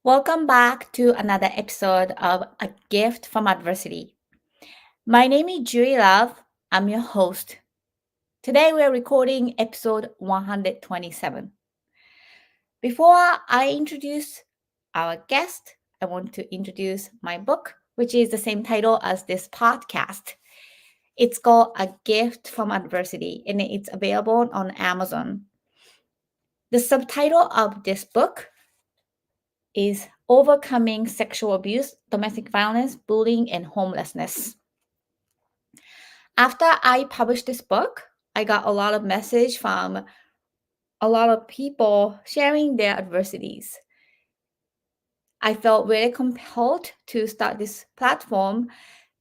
Welcome back to another episode of A Gift from Adversity. My name is Juri Love. I'm your host. Today we're recording episode 127. Before I introduce our guest, I want to introduce my book, which is the same title as this podcast. It's called A Gift from Adversity and it's available on Amazon. The subtitle of this book is Overcoming Sexual Abuse, Domestic Violence, Bullying, and Homelessness. After I published this book, I got a lot of message from a lot of people sharing their adversities. I felt very compelled to start this platform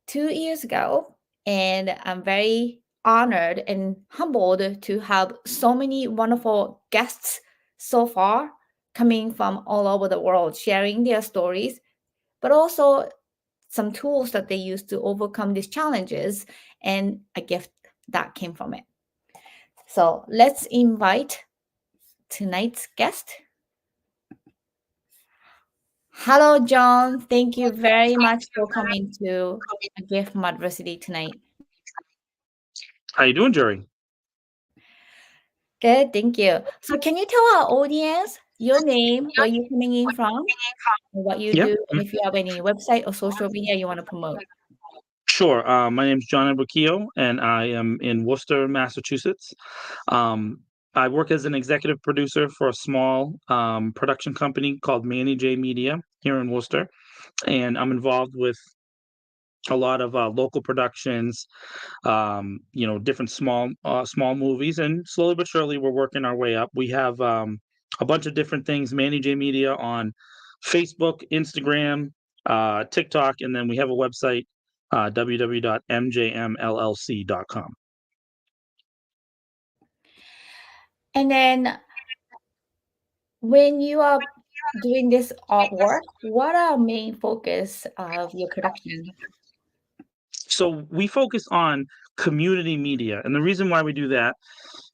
2 years ago, and I'm very honored and humbled to have so many wonderful guests so far coming from all over the world sharing their stories, but also some tools that they use to overcome these challenges and a gift that came from it. So let's invite tonight's guest. Hello, John. Thank you very much for coming to A Gift from Adversity tonight. How you doing, Juri? Good, thank you. So can you tell our audience your name, where you're coming in from, and what you Yeah, do, and if you have any website or social media you want to promote? sure. My name's John Keough, and I am in Worcester, Massachusetts. Um, I work as an executive producer for a small production company called Manny J Media here in Worcester, and I'm involved with a lot of local productions, different small movies, and slowly but surely we're working our way up. We have a bunch of different things, Manny J Media on Facebook, Instagram, TikTok, and then we have a website, www.mjmllc.com. And then when you are doing this artwork, what are main focus of your production? So we focus on community media, and the reason why we do that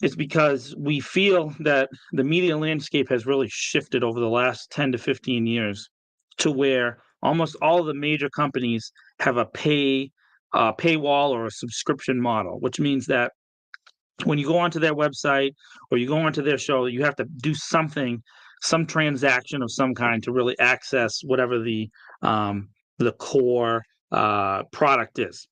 is because we feel that the media landscape has really shifted over the last 10 to 15 years to where almost all of the major companies have a paywall or a subscription model, which means that when you go onto their website or you go onto their show, you have to do something, some transaction of some kind to really access whatever the core product is.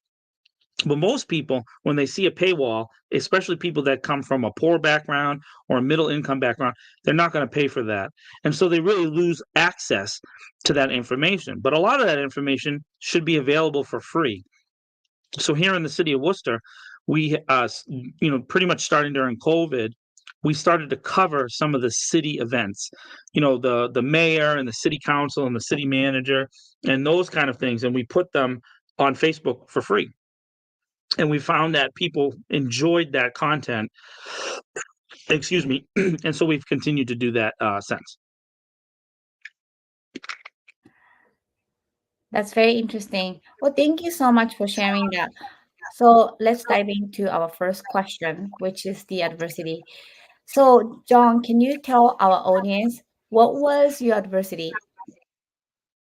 But most people, when they see a paywall, especially people that come from a poor background or a middle income background, they're not going to pay for that. And so they really lose access to that information. But a lot of that information should be available for free. So here in the city of Worcester, we, pretty much starting during COVID, we started to cover some of the city events, the mayor and the city council and the city manager and those kind of things. And we put them on Facebook for free. And we found that people enjoyed that content. Excuse me. And so we've continued to do that since. That's very interesting. Well, thank you so much for sharing that. So let's dive into our first question, which is the adversity. So, John, can you tell our audience what was your adversity?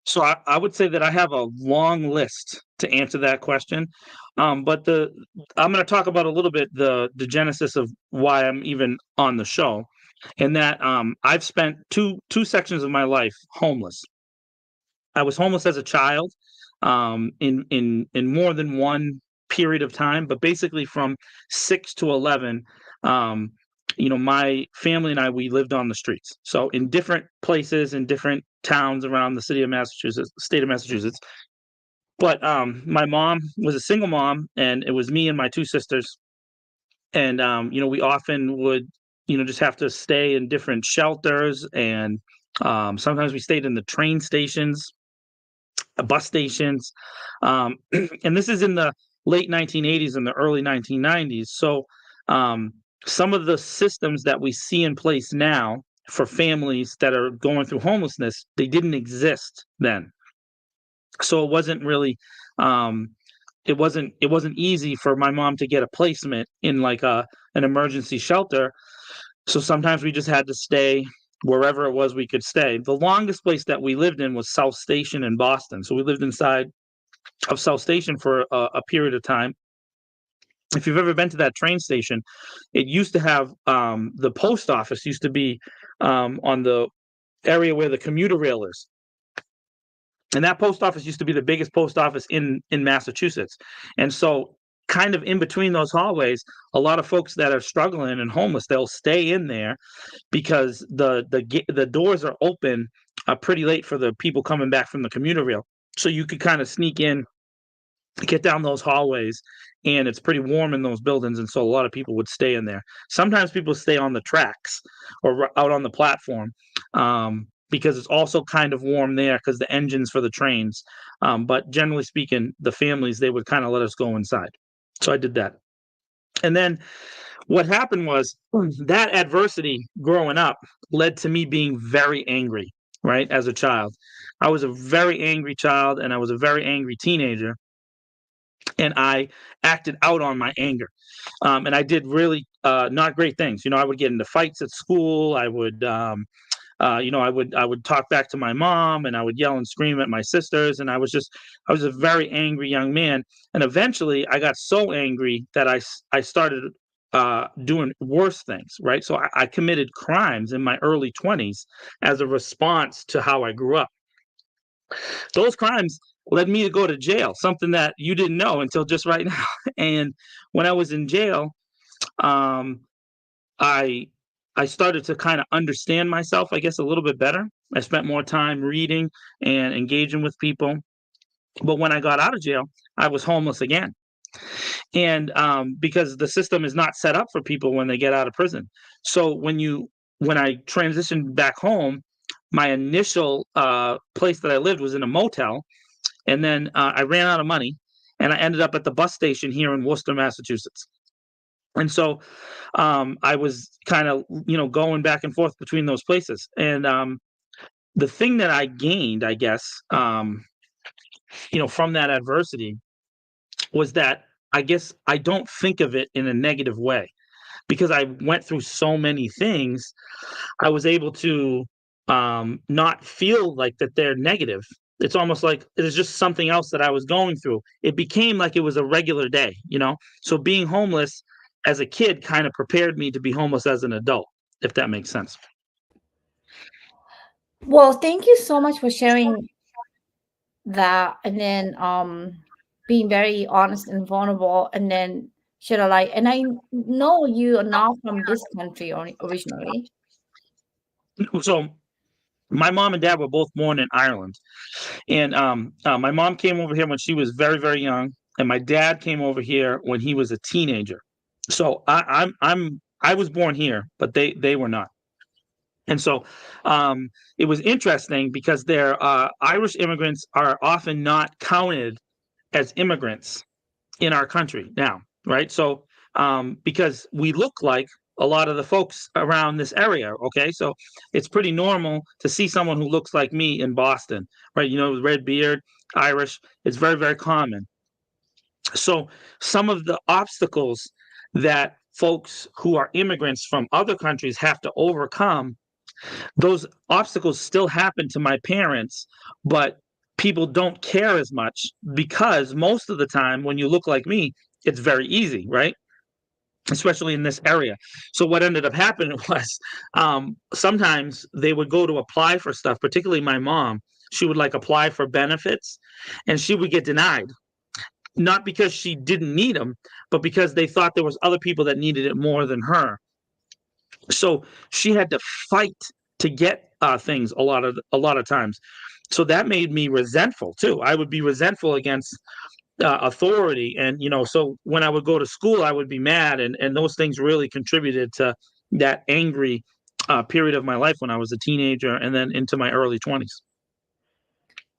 So I would say that I have a long list to answer that question. But I'm going to talk about a little bit the genesis of why I'm even on the show, and that I've spent two sections of my life homeless. I was homeless as a child, in more than one period of time, but basically from 6 to 11. My family and we lived on the streets. So in different places, in different towns around the state of Massachusetts. But my mom was a single mom, and it was me and my two sisters. And we often would, just have to stay in different shelters, and sometimes we stayed in the train stations, bus stations, and this is in the late 1980s and the early 1990s. So some of the systems that we see in place now for families that are going through homelessness, they didn't exist then. So it wasn't really it wasn't easy for my mom to get a placement in like an emergency shelter. So sometimes we just had to stay wherever it was we could stay. The longest place that we lived in was South Station in Boston. So we lived inside of South Station for a period of time. If you've ever been to that train station, it used to have the post office used to be on the area where the commuter rail is. And that post office used to be the biggest post office in Massachusetts. And so kind of in between those hallways, a lot of folks that are struggling and homeless, they'll stay in there because the doors are open pretty late for the people coming back from the commuter rail. So you could kind of sneak in, get down those hallways, and it's pretty warm in those buildings, and so a lot of people would stay in there. Sometimes people stay on the tracks or out on the platform, because it's also kind of warm there because the engines for the trains. But generally speaking, the families, they would kind of let us go inside. So I did that. And then what happened was that adversity growing up led to me being very angry, right? As a child, I was a very angry child and I was a very angry teenager. And I acted out on my anger. And I did really not great things. I would get into fights at school. I would, I would talk back to my mom, and I would yell and scream at my sisters. And I was a very angry young man. And eventually I got so angry that I started doing worse things, right? So I committed crimes in my early 20s as a response to how I grew up. Those crimes led me to go to jail, something that you didn't know until just right now. And when I was in jail, um, I I started to kind of understand myself, I guess, a little bit better. I spent more time reading and engaging with people. But when I got out of jail, I was homeless again. And because the system is not set up for people when they get out of prison. So when I transitioned back home, my initial place that I lived was in a motel, and then I ran out of money, and I ended up at the bus station here in Worcester, Massachusetts. And so I was kind of, going back and forth between those places. And the thing that I gained, I guess, from that adversity was that I guess I don't think of it in a negative way because I went through so many things. I was able to not feel like that they're negative. It's almost like it was just something else that I was going through. It became like it was a regular day. So being homeless as a kid kind of prepared me to be homeless as an adult, if that makes sense. Well, thank you so much for sharing that, and then being very honest and vulnerable, and then shed a light. And I know you are not from this country originally. So my mom and dad were both born in Ireland, and my mom came over here when she was very, very young, and my dad came over here when he was a teenager. So I was born here, but they were not. And so it was interesting because their Irish immigrants are often not counted as immigrants in our country now, right? So because we look like a lot of the folks around this area, okay? So it's pretty normal to see someone who looks like me in Boston, right? With red beard, Irish. It's very, very common. So some of the obstacles that folks who are immigrants from other countries have to overcome, those obstacles still happen to my parents, but people don't care as much because most of the time when you look like me, it's very easy, right? Especially in this area. So what ended up happening was sometimes they would go to apply for stuff, particularly my mom. She would like apply for benefits and she would get denied, not because she didn't need them, but because they thought there was other people that needed it more than her. So she had to fight to get things a lot of times. So that made me resentful too. I would be resentful against authority, and so when I would go to school, I would be mad, and those things really contributed to that angry period of my life when I was a teenager, and then into my early 20s.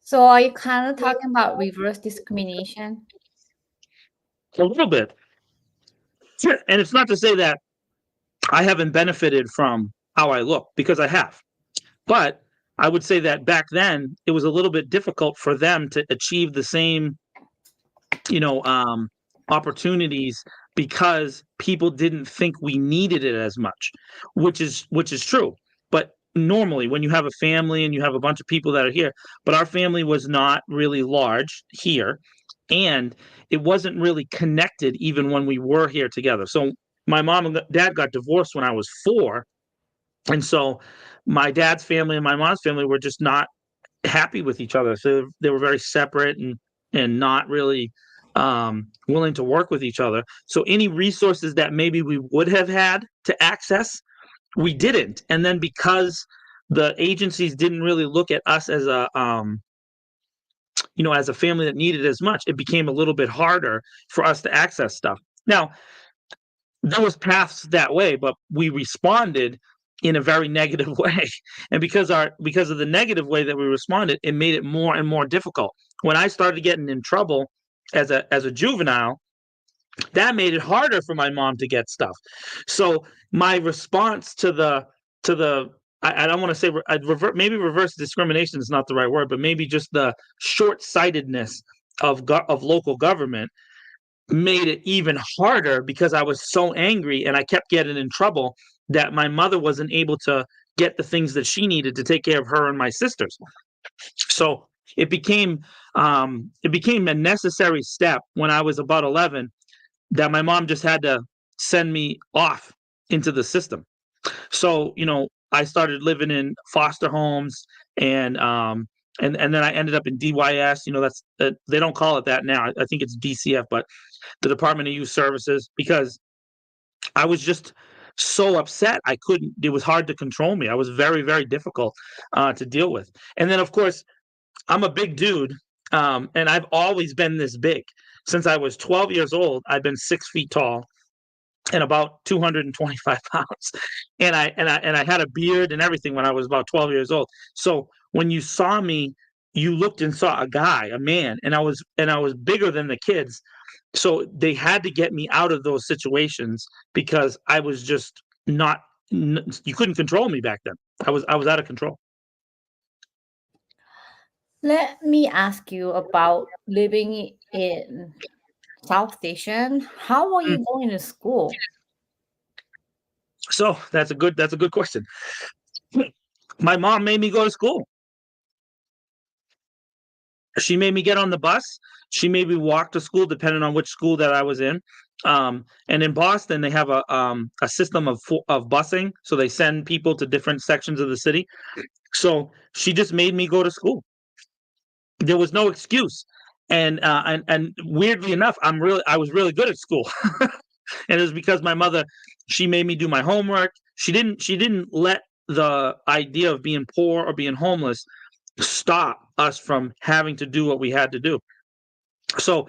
So are you kind of talking about reverse discrimination? A little bit, and it's not to say that I haven't benefited from how I look because I have. But I would say that back then it was a little bit difficult for them to achieve the same, you know, um, opportunities because people didn't think we needed it as much, which is true. But normally when you have a family and you have a bunch of people that are here, but our family was not really large here, and it wasn't really connected even when we were here together. So my mom and dad got divorced when I was 4, and so my dad's family and my mom's family were just not happy with each other. So they were very separate and not really willing to work with each other. So any resources that maybe we would have had to access, we didn't. And then because the agencies didn't really look at us as a as a family that needed as much, it became a little bit harder for us to access stuff. Now, there was paths that way, but we responded in a very negative way. And because of the negative way that we responded, it made it more and more difficult. When I started getting in trouble as a juvenile, that made it harder for my mom to get stuff. So my response to the I don't want to say maybe reverse discrimination is not the right word, but maybe just the short-sightedness of local government made it even harder because I was so angry and I kept getting in trouble that my mother wasn't able to get the things that she needed to take care of her and my sisters. So it became a necessary step when I was about 11 that my mom just had to send me off into the system. So, I started living in foster homes and then I ended up in DYS. That's they don't call it that now. I think it's DCF, but the Department of Youth Services, because I was just so upset. I couldn't. It was hard to control me. I was very, very difficult to deal with. And then, of course, I'm a big dude, and I've always been this big. Since I was 12 years old, I've been 6 feet tall and about 225 pounds. And I had a beard and everything when I was about 12 years old. So when you saw me, you looked and saw a guy, a man, and I was bigger than the kids. So they had to get me out of those situations because I was just not. You couldn't control me back then. I was out of control. Let me ask you about living in South Station. How are Mm. you going to school? So that's a good question. My mom made me go to school. She made me get on the bus. She made me walk to school, depending on which school that I was in. And in Boston, they have a system of busing, so they send people to different sections of the city. So she just made me go to school. There was no excuse, and weirdly enough, I was really good at school, and it was because my mother, she made me do my homework. She didn't let the idea of being poor or being homeless stop us from having to do what we had to do. So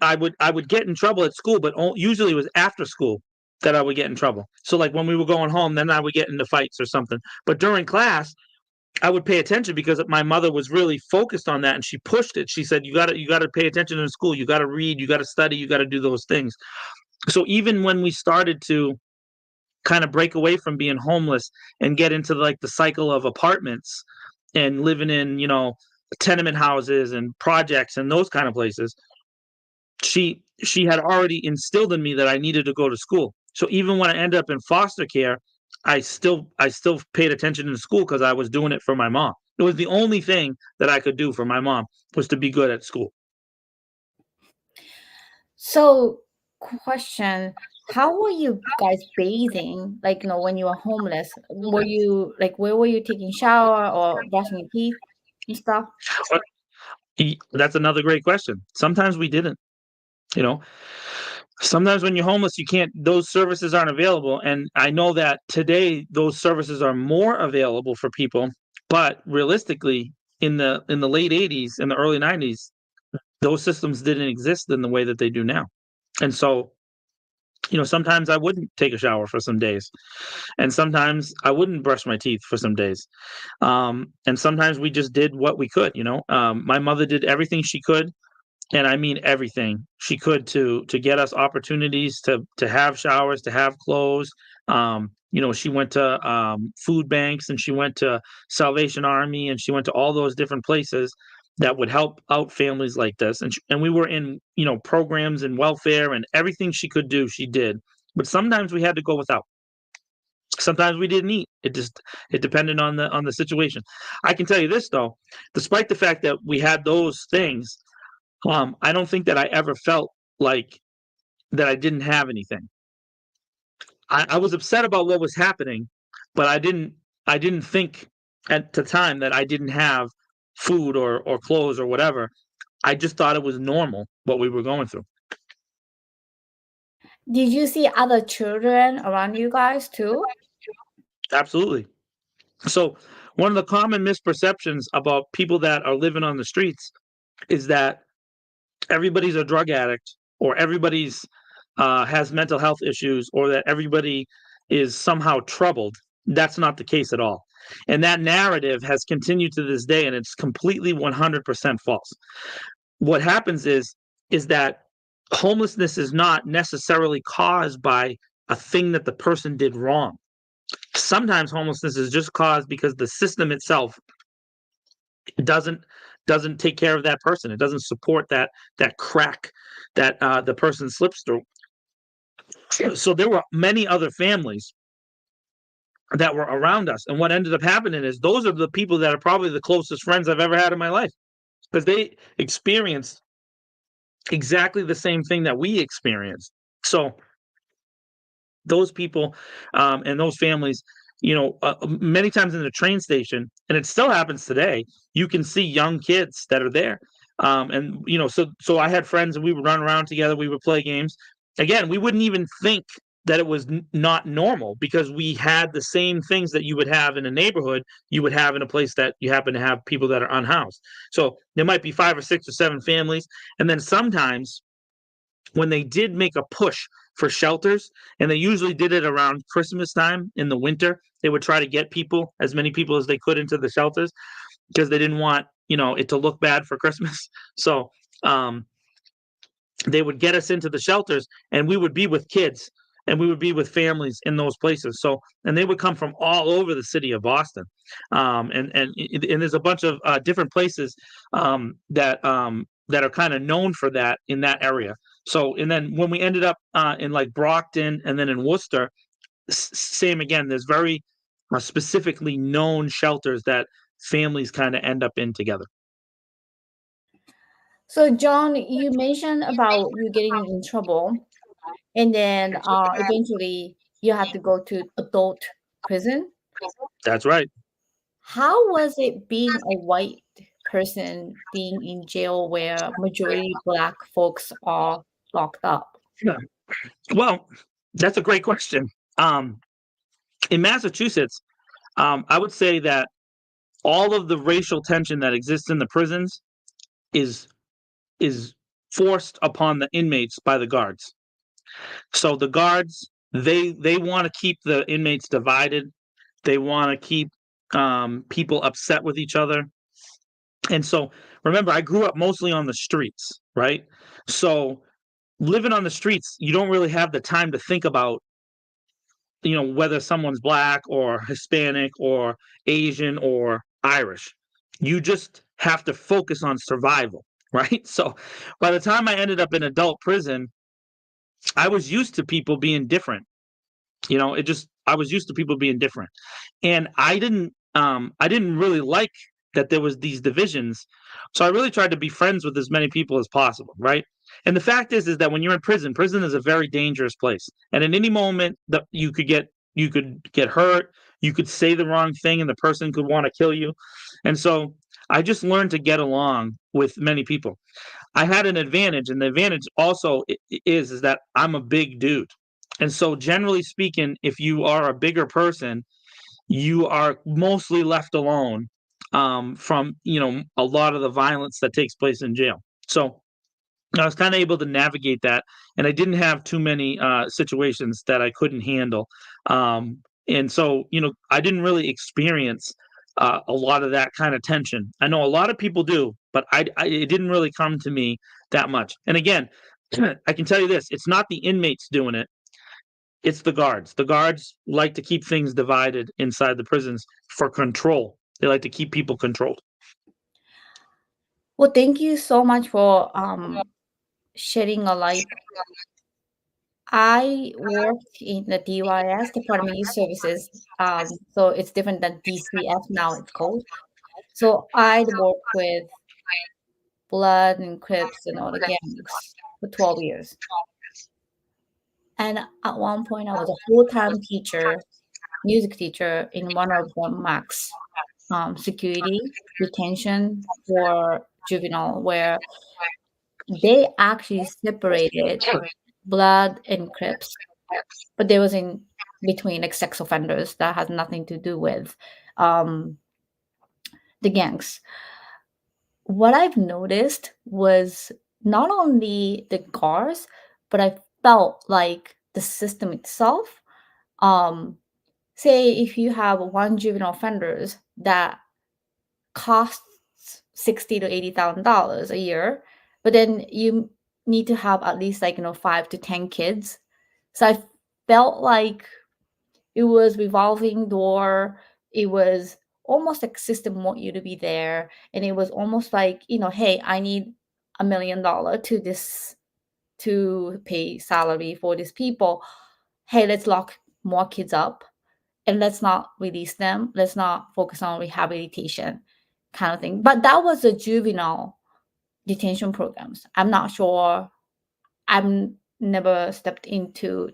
I would get in trouble at school, but usually it was after school that I would get in trouble. So like when we were going home, then I would get into fights or something. But during class, I would pay attention because my mother was really focused on that and she pushed it. She said, you got to pay attention in school. You got to read, you got to study, you got to do those things. So even when we started to kind of break away from being homeless and get into like the cycle of apartments and living in, tenement houses and projects and those kind of places, she had already instilled in me that I needed to go to school. So even when I ended up in foster care, I still paid attention in school because I was doing it for my mom. It was the only thing that I could do for my mom was to be good at school. So, question, how were you guys bathing? Like, when you were homeless, were you like, where were you taking shower or brushing your teeth and stuff? But that's another great question. Sometimes we didn't, you know. Sometimes when you're homeless, you can't. Those services aren't available, and I know that today those services are more available for people. But realistically, in the late '80s and the early '90s, those systems didn't exist in the way that they do now. And so, sometimes I wouldn't take a shower for some days, and sometimes I wouldn't brush my teeth for some days. And sometimes we just did what we could. My mother did everything she could, and I mean everything she could to get us opportunities to have showers, to have clothes. She went to food banks and she went to Salvation Army and she went to all those different places that would help out families like this. And we were in programs and welfare and everything she could do, she did. But sometimes we had to go without. Sometimes we didn't eat. It depended on the situation. I can tell you this though, despite the fact that we had those things, I don't think that I ever felt like that I didn't have anything. I was upset about what was happening, but I didn't think at the time that I didn't have food or clothes or whatever. I just thought it was normal what we were going through. Did you see other children around you guys too? Absolutely. So one of the common misperceptions about people that are living on the streets is that everybody's a drug addict or everybody's has mental health issues or that everybody is somehow troubled. That's not the case at all. And that narrative has continued to this day, and it's completely 100% false. What happens is that homelessness is not necessarily caused by a thing that the person did wrong. Sometimes homelessness is just caused because the system itself doesn't doesn't take care of that person. It doesn't support that crack that the person slips through. So there were many other families that were around us, and what ended up happening is those are the people that are probably the closest friends I've ever had in my life because they experienced exactly the same thing that we experienced. So those people and those families, many times in the train station, and it still happens today, you can see young kids that are there. And so I had friends and we would run around together, we would play games. Again, we wouldn't even think that it was not normal because we had the same things that you would have in a neighborhood, you would have in a place that you happen to have people that are unhoused. So there might be 5 or 6 or 7 families. And then sometimes when they did make a push for shelters, and they usually did it around Christmas time in the winter, they would try to get people, as many people as they could, into the shelters because they didn't want it to look bad for Christmas. So um, they would get us into the shelters, and we would be with kids and we would be with families in those places. So, and they would come from all over the city of Boston, and there's a bunch of different places that are kind of known for that in that area. So, and then when we ended up in like Brockton and then in Worcester, same again. There's very specifically known shelters that families kind of end up in together. So, John, you mentioned about you getting in trouble, and then eventually you had to go to adult prison. That's right. How was it being a white person being in jail where majority Black folks are locked up? Yeah. Well, that's a great question. Um, in Massachusetts, I would say that all of the racial tension that exists in the prisons is is forced upon the inmates by the guards. So the guards they want to keep the inmates divided. They want to keep people upset with each other. And so remember, I grew up mostly on the streets, right? So living on the streets, you don't really have the time to think about whether someone's black or Hispanic or Asian or Irish. You just have to focus on survival, right? So by the time I ended up in adult prison, I was used to people being different. I was used to people being different. And I didn't really like that there was these divisions. So I really tried to be friends with as many people as possible, right? And the fact is that when you're in prison is a very dangerous place. And at any moment that you could get hurt, you could say the wrong thing and the person could want to kill you. And so I just learned to get along with many people. I had an advantage, and the advantage also is that I'm a big dude. And so generally speaking, if you are a bigger person, you are mostly left alone from a lot of the violence that takes place in jail. So I was kind of able to navigate that, and I didn't have too many situations that I couldn't handle. And so I didn't really experience a lot of that kind of tension. I know a lot of people do, but it didn't really come to me that much. And again, I can tell you this: it's not the inmates doing it; it's the guards. The guards like to keep things divided inside the prisons for control. They like to keep people controlled. Well, thank you so much for shedding a light I worked in the DYS, Department of Youth Services. So it's different than DCF now it's called. So I'd work with Blood and Crips and all the gangs for 12 years. And at one point, I was a full-time teacher, music teacher in one of the max security detention for juvenile, where they actually separated Blood and Crips, but there was in between like sex offenders that has nothing to do with um, the gangs. What I've noticed was not only the guards, but I felt like the system itself. Um, Say if you have one juvenile offenders that costs 60 to 80,000 dollars a year, but then you need to have at least like 5 to 10 kids. So I felt like it was revolving door. It was almost like system want you to be there, and it was almost like hey, I need $1 million to pay salary for these people. Hey, let's lock more kids up and let's not release them. Let's not focus on rehabilitation kind of thing. But that was the juvenile detention programs. I'm not sure. I'm never stepped into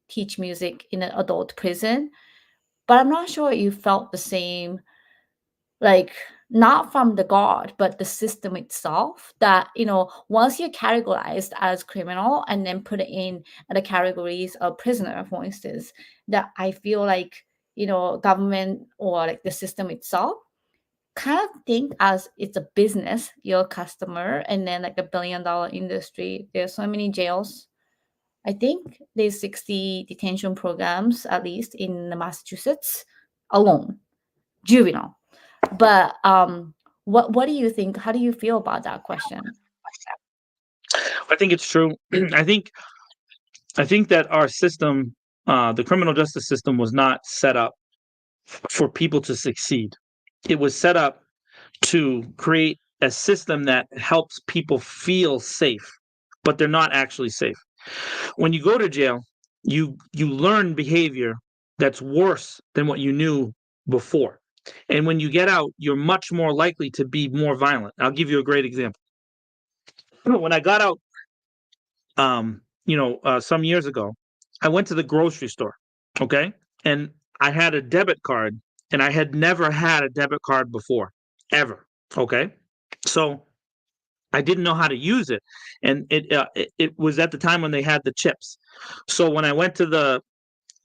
teach music in an adult prison, but I'm not sure you felt the same, like not from the guard, but the system itself that, once you're categorized as criminal and then put in the categories of prisoner, for instance, that I feel like, government or like the system itself kind of think as it's a business, your customer, and then like $1 billion industry. There's so many jails. I think there's 60 detention programs, at least in Massachusetts alone, juvenile. But what do you think? How do you feel about that question? I think it's true. I think that our system, the criminal justice system, was not set up for people to succeed. It was set up to create a system that helps people feel safe, but they're not actually safe. When you go to jail, you learn behavior that's worse than what you knew before. And when you get out, you're much more likely to be more violent. I'll give you a great example. When I got out, some years ago, I went to the grocery store, okay? And I had a debit card, and I had never had a debit card before, ever, okay? So I didn't know how to use it, and it was at the time when they had the chips. So when I went to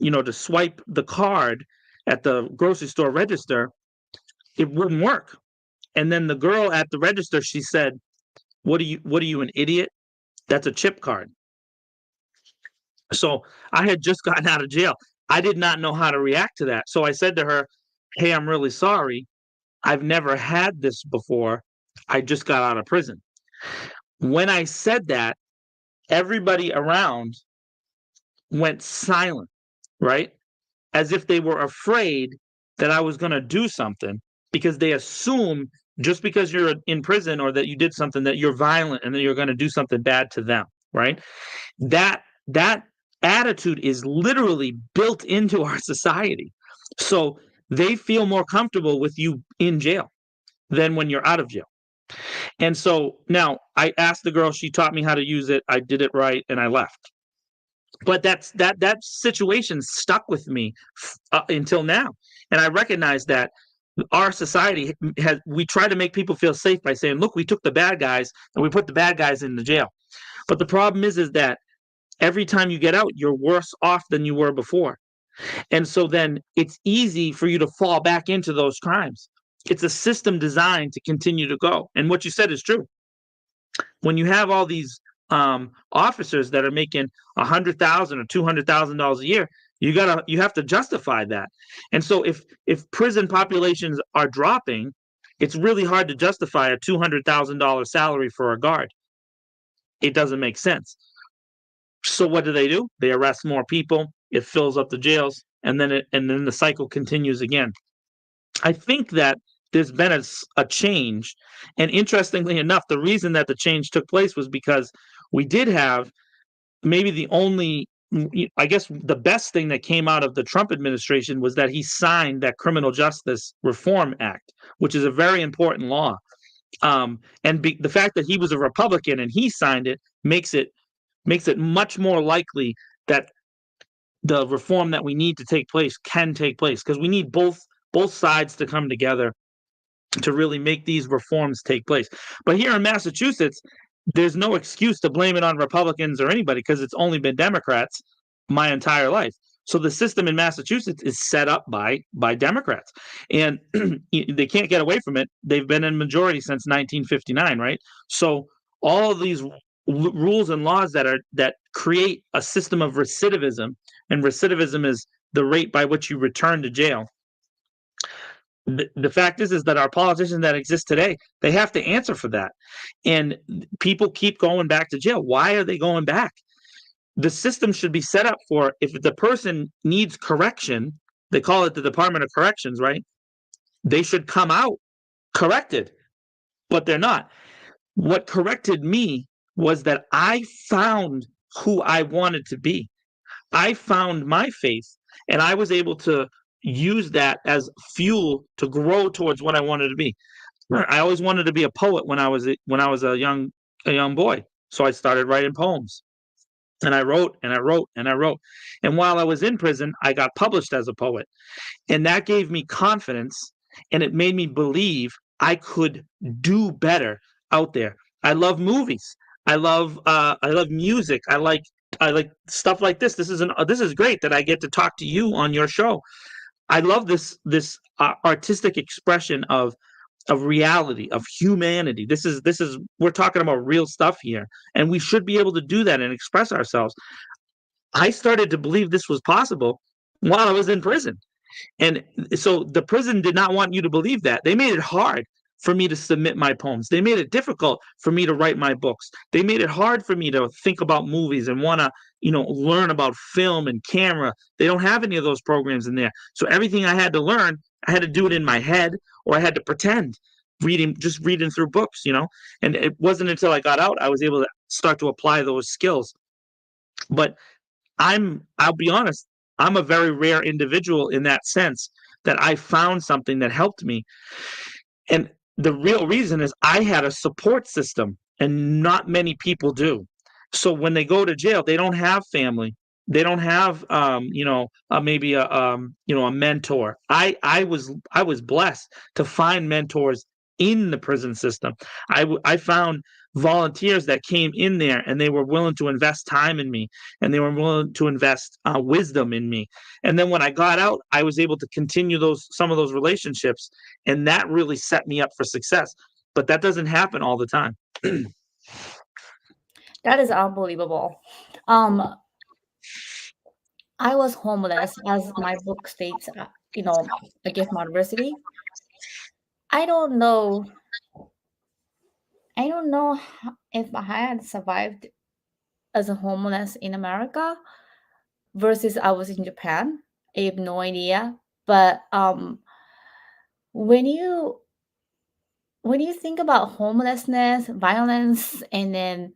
to swipe the card at the grocery store register, it wouldn't work. And then the girl at the register, she said, what are you, an idiot? That's a chip card." So I had just gotten out of jail. I did not know how to react to that. So I said to her, "Hey, I'm really sorry. I've never had this before. I just got out of prison." When I said that, everybody around went silent, right? As if they were afraid that I was going to do something, because they assume just because you're in prison or that you did something that you're violent and that you're going to do something bad to them, right? That attitude is literally built into our society. So they feel more comfortable with you in jail than when you're out of jail. And so now I asked the girl, she taught me how to use it. I did it right and I left. But that situation stuck with me until now. And I recognize that our society we try to make people feel safe by saying, "Look, we took the bad guys and we put the bad guys in the jail." But the problem is that every time you get out, you're worse off than you were before. And so then it's easy for you to fall back into those crimes. It's a system designed to continue to go. And what you said is true. When you have all these officers that are making $100,000 or $200,000 a year, you have to justify that. And so if prison populations are dropping, it's really hard to justify a $200,000 salary for a guard. It doesn't make sense. So what do? They arrest more people. It fills up the jails, and then the cycle continues again. I think that there's been a change, and interestingly enough, the reason that the change took place was because we did have maybe the only I guess the best thing that came out of the Trump administration was that he signed that Criminal Justice Reform Act, which is a very important law. The fact that he was a Republican and he signed it makes it much more likely that the reform that we need to take place can take place, because we need both sides to come together to really make these reforms take place. But here in Massachusetts, there's no excuse to blame it on Republicans or anybody, because it's only been Democrats my entire life. So the system in Massachusetts is set up by Democrats, and they can't get away from it. They've been in majority since 1959, right? So all of these rules and laws that create a system of recidivism, and recidivism is the rate by which you return to jail. The fact is that our politicians that exist today, they have to answer for that. And people keep going back to jail. Why are they going back? The system should be set up for, if the person needs correction, they call it the Department of Corrections, right? They should come out corrected, but they're not. What corrected me was that I found who I wanted to be. I found my faith, and I was able to use that as fuel to grow towards what I wanted to be. I always wanted to be a poet when I was a young boy. So I started writing poems. And I wrote and I wrote and I wrote. And while I was in prison, I got published as a poet. And that gave me confidence, and it made me believe I could do better out there. I love movies. I love music. I like stuff like this. This is great that I get to talk to you on your show. I love this artistic expression of reality, of humanity. This is we're talking about real stuff here, and we should be able to do that and express ourselves. I started to believe this was possible while I was in prison. And so the prison did not want you to believe that. They made it hard for me to submit my poems. They made it difficult for me to write my books. They made it hard for me to think about movies and want to, learn about film and camera. They don't have any of those programs in there. So everything I had to learn, I had to do it in my head, or I had to pretend reading through books, And it wasn't until I got out I was able to start to apply those skills. But I'll be honest, I'm a very rare individual in that sense, that I found something that helped me. And the real reason is I had a support system, and not many people do. So when they go to jail, they don't have family. They don't have, maybe a mentor. I was blessed to find mentors in the prison system. I found volunteers that came in there, and they were willing to invest time in me, and they were willing to invest wisdom in me. And then when I got out, I was able to continue some of those relationships, and that really set me up for success. But that doesn't happen all the time. That is unbelievable. I was homeless, as my book states, against my adversity. I don't know if I had survived as a homeless in America versus I was in Japan. I have no idea. But when you think about homelessness, violence, and then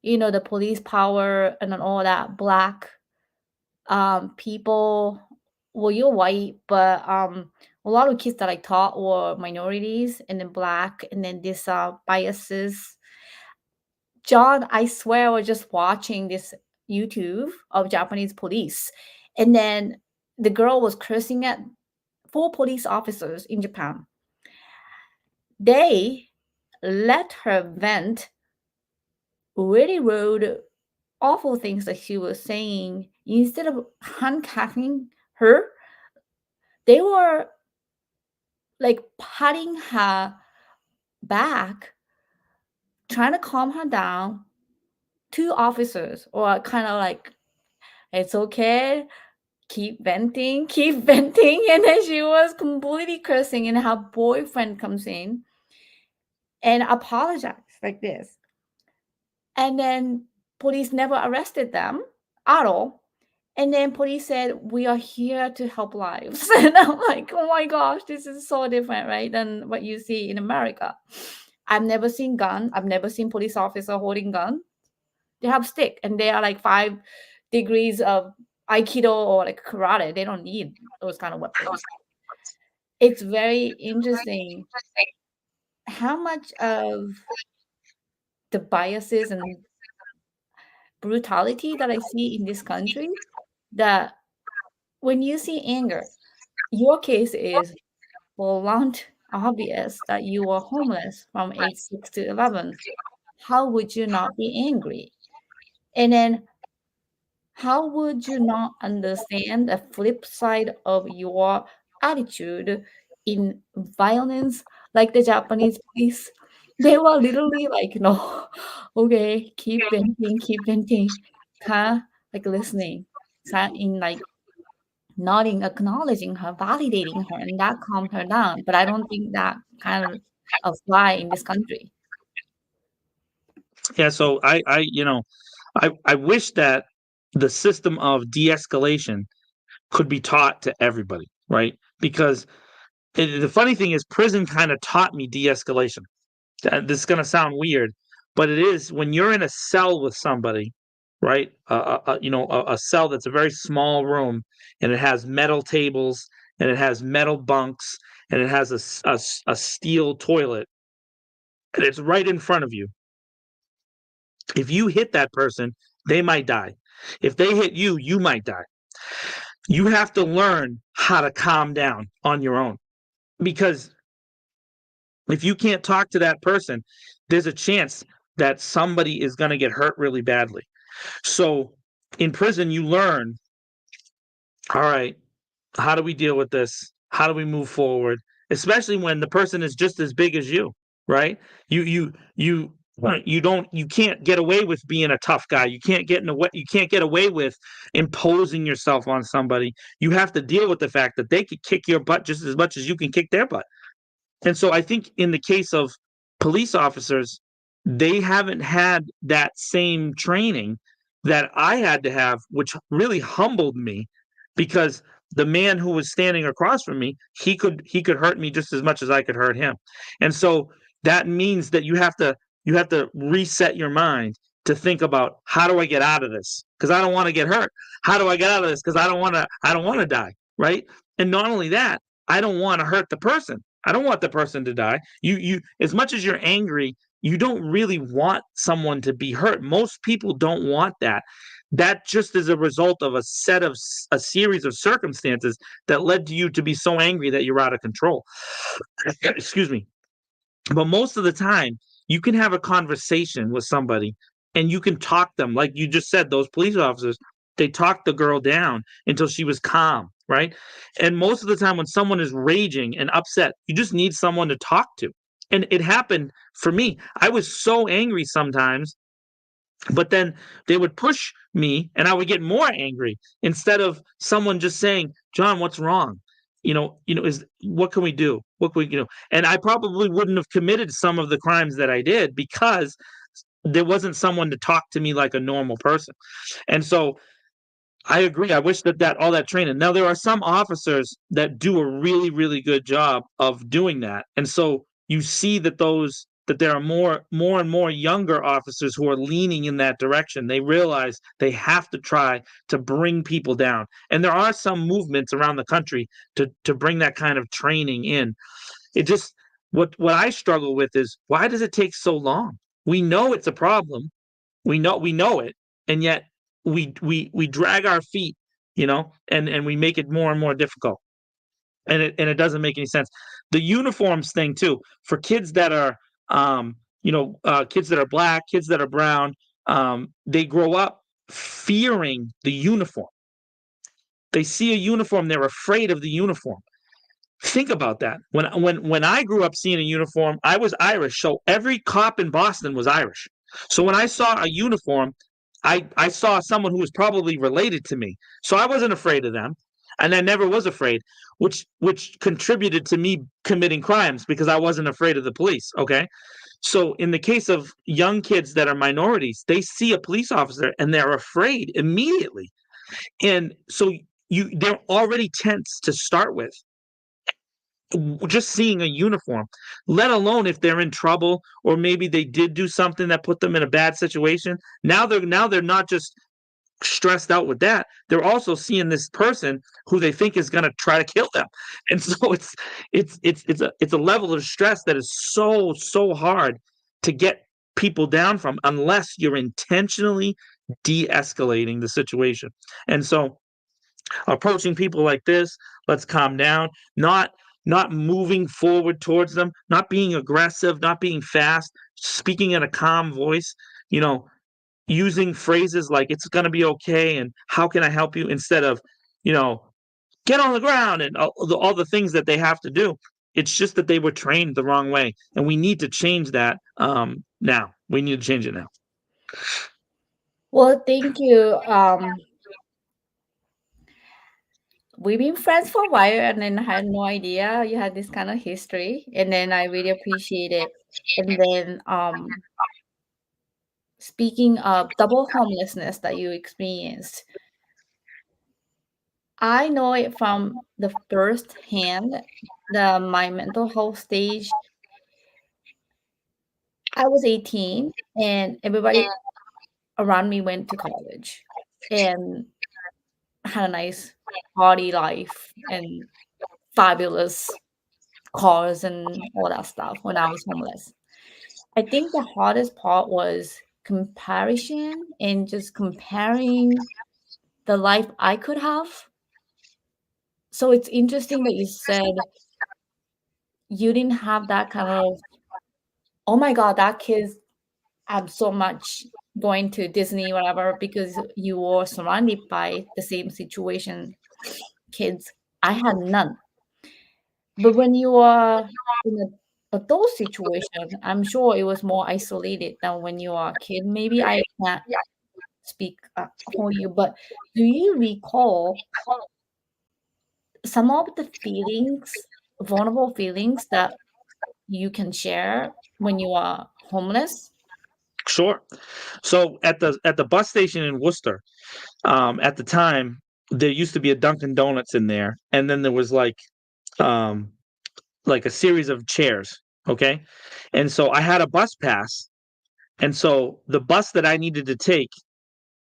the police power and then all that, black people, well, you're white, but a lot of kids that I taught were minorities, and then black, and then this biases. John, I swear I was just watching this YouTube of Japanese police, and then the girl was cursing at 4 police officers in Japan. They let her vent really rude, awful things that she was saying. Instead of handcuffing her, they were like patting her back, trying to calm her down. 2 officers, or kind of like, it's okay, keep venting. And then she was completely cursing, and her boyfriend comes in and apologized like this. And then police never arrested them at all. And then police said, we are here to help lives. And I'm like, oh my gosh, this is so different, right, than what you see in America. I've never seen gun. I've never seen police officer holding gun. They have stick, and they are like 5 degrees of Aikido or like karate. They don't need those kind of weapons. It's very interesting how much of the biases and brutality that I see in this country, that when you see anger, your case is blunt, obvious that you were homeless from age 6 to 11. How would you not be angry? And then how would you not understand the flip side of your attitude in violence? Like the Japanese police, they were literally like, no, okay, keep venting, huh? Like listening, in like nodding, acknowledging her, validating her, and that calmed her down. But I don't think that kind of apply in this country. Yeah, so I wish that the system of de-escalation could be taught to everybody, right? Because the funny thing is, prison kind of taught me de-escalation. This is going to sound weird, but it is when you're in a cell with somebody, right? A cell that's a very small room, and it has metal tables, and it has metal bunks, and it has a steel toilet, and it's right in front of you. If you hit that person, they might die. If they hit you, you might die. You have to learn how to calm down on your own, because if you can't talk to that person, there's a chance that somebody is going to get hurt really badly. So in prison, you learn, all right, how do we deal with this? How do we move forward? Especially when the person is just as big as you, right? You can't get away with being a tough guy. You can't get away with imposing yourself on somebody. You have to deal with the fact that they could kick your butt just as much as you can kick their butt. And so I think in the case of police officers, they haven't had that same training that I had to have, which really humbled me, because the man who was standing across from me, he could hurt me just as much as I could hurt him. And so that means that you have to reset your mind to think about, how do I get out of this? Because I don't want to get hurt. How do I get out of this? Because I don't want to die, right? And not only that, I don't want to hurt the person. I don't want the person to die. You as much as you're angry, you don't really want someone to be hurt. Most people don't want that. That just is a result of a series of circumstances that led to you to be so angry that you're out of control. Excuse me. But most of the time, you can have a conversation with somebody and you can talk them, like you just said, those police officers, they talked the girl down until she was calm, right? And most of the time when someone is raging and upset, you just need someone to talk to. And it happened for me. I was so angry sometimes, but then they would push me and I would get more angry, instead of someone just saying, "John, what's wrong? Is what can we do? What can we?" And I probably wouldn't have committed some of the crimes that I did, because there wasn't someone to talk to me like a normal person. And so I agree. I wish that all that training. Now there are some officers that do a really, really good job of doing that, and so you see that there are more and more younger officers who are leaning in that direction. They realize they have to try to bring people down, and there are some movements around the country to bring that kind of training in. It just what I struggle with is, why does it take so long? We know it's a problem. We know it, and yet we drag our feet, and we make it more and more difficult, and it doesn't make any sense. The uniforms thing too, for kids that are kids that are black, kids that are brown, they grow up fearing the uniform. They see a uniform, they're afraid of the uniform. Think about that. When I grew up seeing a uniform, I was Irish, so every cop in Boston was Irish. So when I saw a uniform, I saw someone who was probably related to me. So I wasn't afraid of them, and I never was afraid, which contributed to me committing crimes, because I wasn't afraid of the police. Okay, so in the case of young kids that are minorities, they see a police officer and they're afraid immediately, and so they're already tense to start with, just seeing a uniform, let alone if they're in trouble, or maybe they did do something that put them in a bad situation. Now they're not just stressed out with that, they're also seeing this person who they think is going to try to kill them. And so it's a level of stress that is so hard to get people down from unless you're intentionally de-escalating the situation. And so approaching people like this, let's calm down, not moving forward towards them, not being aggressive, not being fast, speaking in a calm voice, you know, using phrases like "it's going to be okay" and "how can I help you," instead of, you know, "get on the ground" and all the things that they have to do. It's just that they were trained the wrong way, and we need to change that. Now we need to change it now. Well, thank you. We've been friends for a while, and then I had no idea you had this kind of history, and then I really appreciate it. And then, speaking of double homelessness that you experienced, I know it from the first hand, my mental health stage. I was 18, and everybody around me went to college and had a nice party life and fabulous cars and all that stuff when I was homeless. I think the hardest part was comparison and just comparing the life I could have. So it's interesting that you said you didn't have that kind of, oh my God, that kid's so much going to Disney, whatever, because you were surrounded by the same situation kids. I had none. But when you are in an adult situation, I'm sure it was more isolated than when you are a kid. Maybe I can't speak for you, but do you recall some of the feelings, vulnerable feelings that you can share when you are homeless? Sure. So at the bus station in Worcester, at the time, there used to be a Dunkin' Donuts in there, and then there was um, like a series of chairs. Okay, and so I had a bus pass, and so the bus that I needed to take,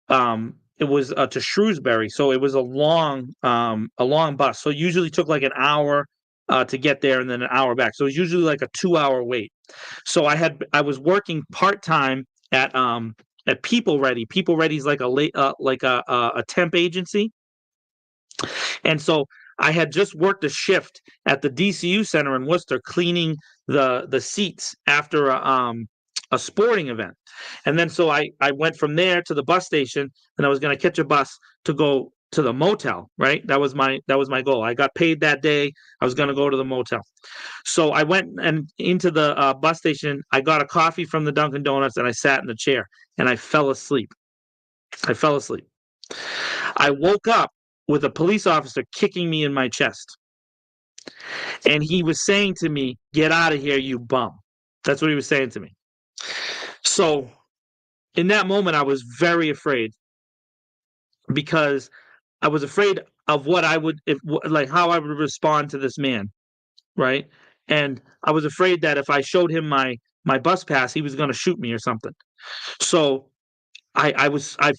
it was to Shrewsbury, so it was a long bus. So it usually took like an hour to get there, and then an hour back. So it was usually like a 2 hour wait. So I was working part time at People Ready. People Ready is like a temp agency, and so I had just worked a shift at the DCU Center in Worcester, cleaning the seats after a sporting event. And then so I went from there to the bus station, and I was going to catch a bus to go to the motel. Right, that was my goal. I got paid that day. I was going to go to the motel. So I went and into the bus station. I got a coffee from the Dunkin' Donuts, and I sat in the chair, and I fell asleep. I fell asleep. I woke up with a police officer kicking me in my chest. And he was saying to me, "Get out of here, you bum." That's what he was saying to me. So in that moment, I was very afraid because I was afraid of what I would, if like how I would respond to this man, right? And I was afraid that if I showed him my bus pass, he was going to shoot me or something. So I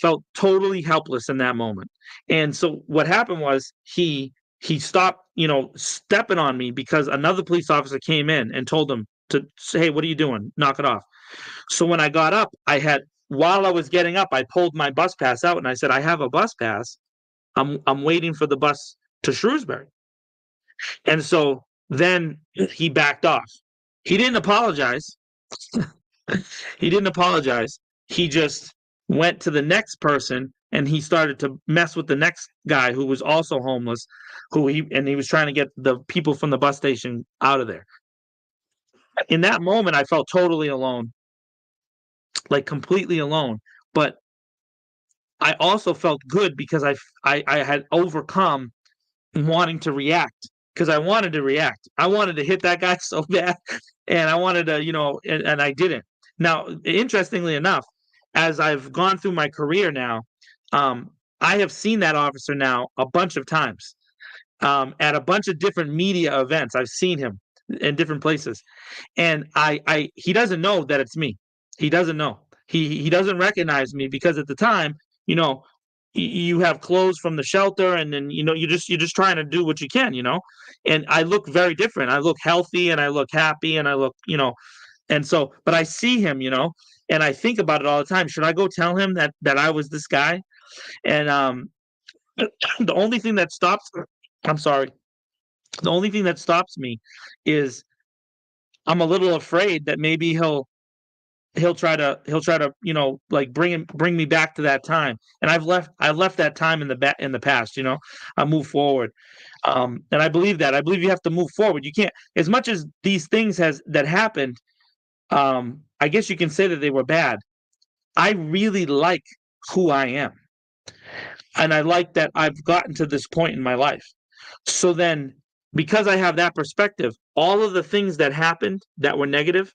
felt totally helpless in that moment. And so what happened was he stopped, stepping on me because another police officer came in and told him to say, "Hey, what are you doing? Knock it off." So when I got up, while I was getting up, I pulled my bus pass out and I said, "I have a bus pass. I'm waiting for the bus to Shrewsbury." And so then he backed off. He didn't apologize. He didn't apologize. He just went to the next person and he started to mess with the next guy who was also homeless, he was trying to get the people from the bus station out of there. In that moment, I felt totally alone, like completely alone. But I also felt good because I had overcome wanting to react, because I wanted to react. I wanted to hit that guy so bad, and I wanted to, and I didn't. Now, interestingly enough, as I've gone through my career now, um, I have seen that officer now a bunch of times at a bunch of different media events. I've seen him in different places, and he doesn't know that it's me. He doesn't know. He doesn't recognize me because at the time, you know, you have clothes from the shelter, and then you're just trying to do what you can, and I look very different. I look healthy, and I look happy, and I look, and so, but I see him, and I think about it all the time. Should I go tell him that I was this guy? And the only thing that stops I'm sorry. The only thing that stops me is I'm a little afraid that maybe he'll try to like bring me back to that time. And I left that time in the past. I move forward. And I believe you have to move forward. You can't, as much as these things has that happened, I guess you can say that they were bad. I really like who I am, and I like that I've gotten to this point in my life. So then, because I have that perspective, all of the things that happened that were negative,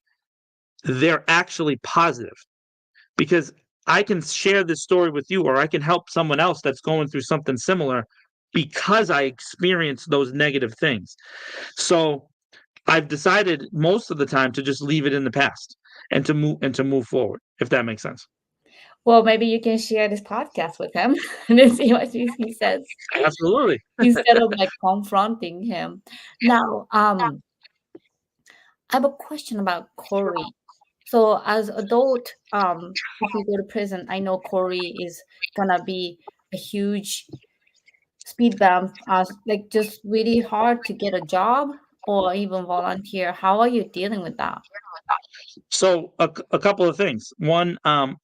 they're actually positive, because I can share this story with you, or I can help someone else that's going through something similar, because I experienced those negative things. So I've decided most of the time to just leave it in the past and to move forward, if that makes sense. Well, maybe you can share this podcast with him and then see what he says Absolutely. instead of like confronting him. Now, I have a question about Corey. So as adult, if you go to prison, I know Corey is gonna be a huge speed bump, like just really hard to get a job or even volunteer. How are you dealing with that? So a couple of things. One, I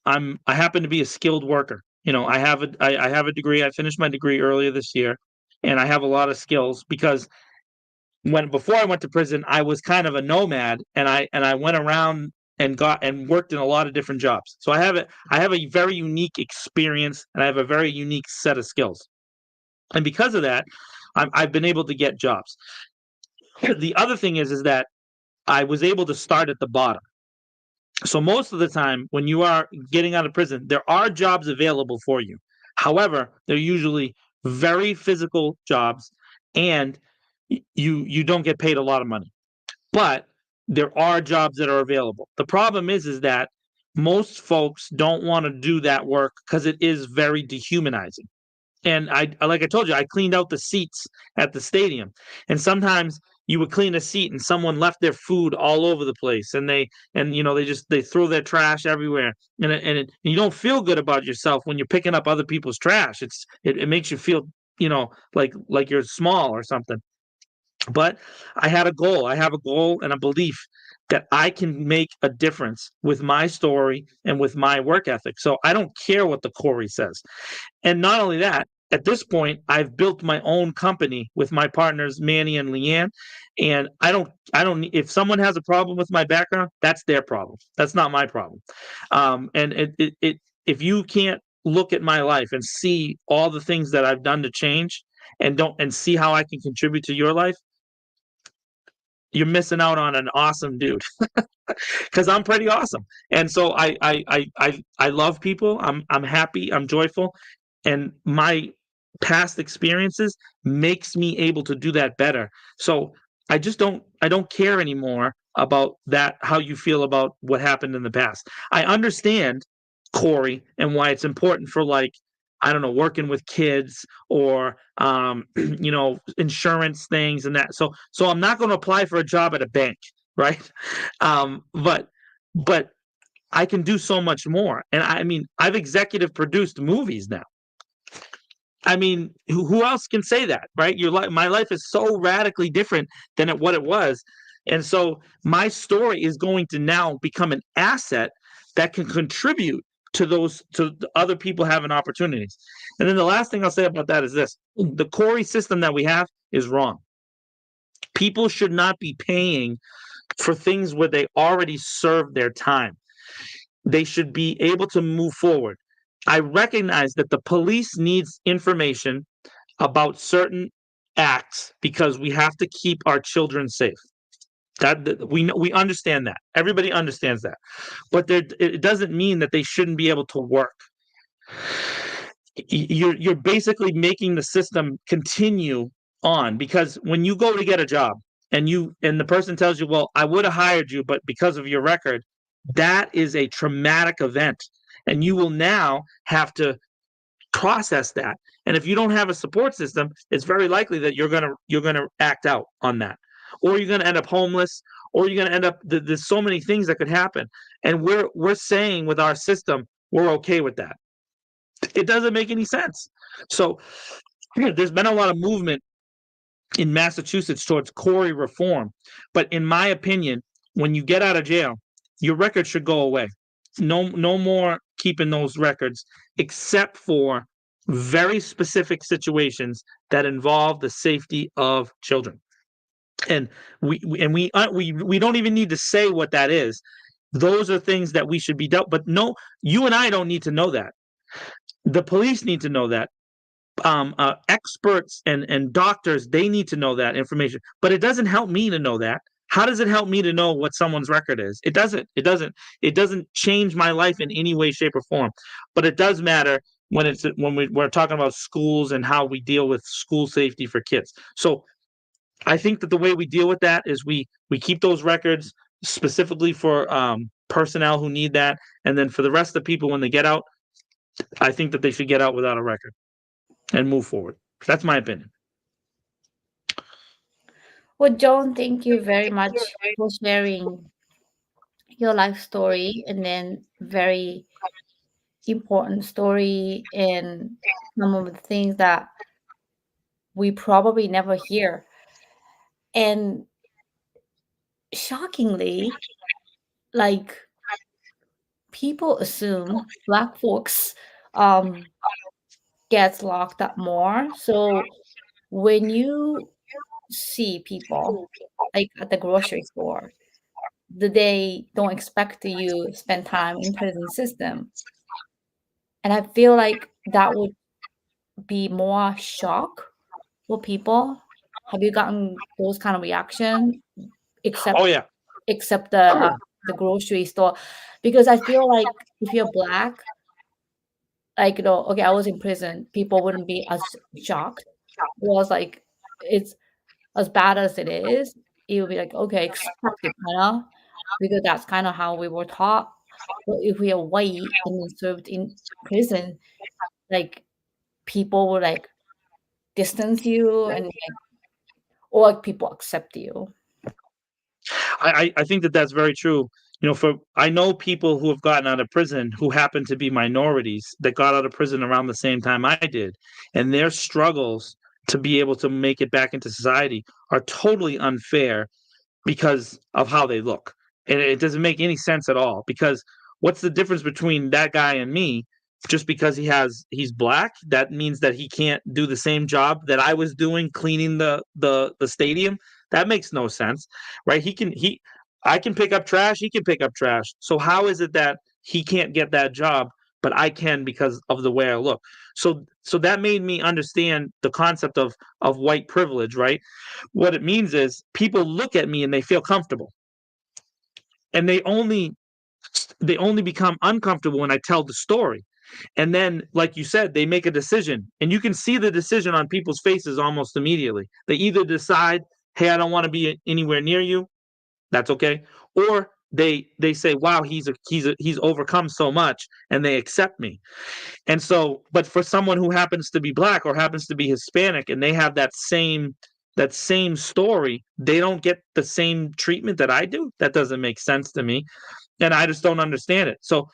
happen to be a skilled worker. I have a degree. I finished my degree earlier this year, and I have a lot of skills because before I went to prison, I was kind of a nomad, and I went around and got and worked in a lot of different jobs. So I have a very unique experience, and I have a very unique set of skills. And because of that, I've been able to get jobs. The other thing is that I was able to start at the bottom. So most of the time, when you are getting out of prison, there are jobs available for you. However, they're usually very physical jobs, and you don't get paid a lot of money. But there are jobs that are available. The problem is that most folks don't want to do that work because it is very dehumanizing. And like I told you, I cleaned out the seats at the stadium, and sometimes you would clean a seat and someone left their food all over the place, and they throw their trash everywhere, you don't feel good about yourself when you're picking up other people's trash. It makes you feel, like you're small or something. But I have a goal and a belief that I can make a difference with my story and with my work ethic. So I don't care what the Corey says. And not only that, at this point, I've built my own company with my partners, Manny and Leanne. And if someone has a problem with my background, that's their problem. That's not my problem. And if you can't look at my life and see all the things that I've done to change, and see how I can contribute to your life, you're missing out on an awesome dude, because I'm pretty awesome. And so I love people. I'm happy. I'm joyful, and my past experiences makes me able to do that better. So I don't care anymore about that, how you feel about what happened in the past. I understand, Corey, and why it's important for, like, I don't know, working with kids, or insurance things and that. So I'm not going to apply for a job at a bank, right? But I can do so much more. And I mean, I've executive produced movies now. I mean, who else can say that, right? My life is so radically different than what it was. And so my story is going to now become an asset that can contribute to the other people having opportunities. And then the last thing I'll say about that is this: the Corey system that we have is wrong. People should not be paying for things where they already served their time. They should be able to move forward. I recognize that the police needs information about certain acts because we have to keep our children safe. We understand that. Everybody understands that. But it doesn't mean that they shouldn't be able to work. You're basically making the system continue on, because when you go to get a job, and the person tells you, well, I would have hired you, but because of your record, that is a traumatic event, and you will now have to process that. And if you don't have a support system, it's very likely that you're gonna act out on that, or you're gonna end up homeless, or you're gonna end up. There's so many things that could happen, and we're saying with our system we're okay with that. It doesn't make any sense. So there's been a lot of movement in Massachusetts towards Corey reform, but in my opinion, when you get out of jail, your record should go away. No more keeping those records, except for very specific situations that involve the safety of children. And we don't even need to say what that is. Those are things that we should be dealt. But no, you and I don't need to know that. The police need to know that. Experts and doctors, they need to know that information. But it doesn't help me to know that. How does it help me to know what someone's record is? It doesn't. It doesn't change my life in any way, shape, or form. But it does matter when we're talking about schools and how we deal with school safety for kids. So I think that the way we deal with that is we keep those records specifically for personnel who need that, and then for the rest of the people when they get out, I think that they should get out without a record and move forward. That's my opinion. Well, John, thank you very much for sharing your life story, and then very important story, and some of the things that we probably never hear. And shockingly, like, people assume Black folks gets locked up more. So when you see people like at the grocery store, they don't expect you spend time in prison system. And I feel like that would be more shock for people. Have you gotten those kind of reaction except Oh yeah. except the grocery store? Because I feel like if you're Black, like, okay, I was in prison, people wouldn't be as shocked. Was like, it's as bad as it is, it would be like, okay, expect it, because that's kind of how we were taught. But if we are white and then served in prison, like, people would like distance you, and like, or like, people accept you. I think that that's very true. I know people who have gotten out of prison who happen to be minorities that got out of prison around the same time I did, and their struggles to be able to make it back into society are totally unfair because of how they look. And it doesn't make any sense at all, because what's the difference between that guy and me? Just because he's Black, that means that he can't do the same job that I was doing cleaning the stadium? That makes no sense, right? I can pick up trash, he can pick up trash. So how is it that he can't get that job, but I can because of the way I look? So that made me understand the concept of white privilege, right? What it means is people look at me and they feel comfortable. And they only become uncomfortable when I tell the story. And then, like you said, they make a decision, and you can see the decision on people's faces almost immediately. They either decide, "Hey, I don't want to be anywhere near you." That's okay. Or they say, "Wow, he's overcome so much," and they accept me. And so, but for someone who happens to be Black or happens to be Hispanic, and they have that same story, they don't get the same treatment that I do. That doesn't make sense to me, and I just don't understand it. So,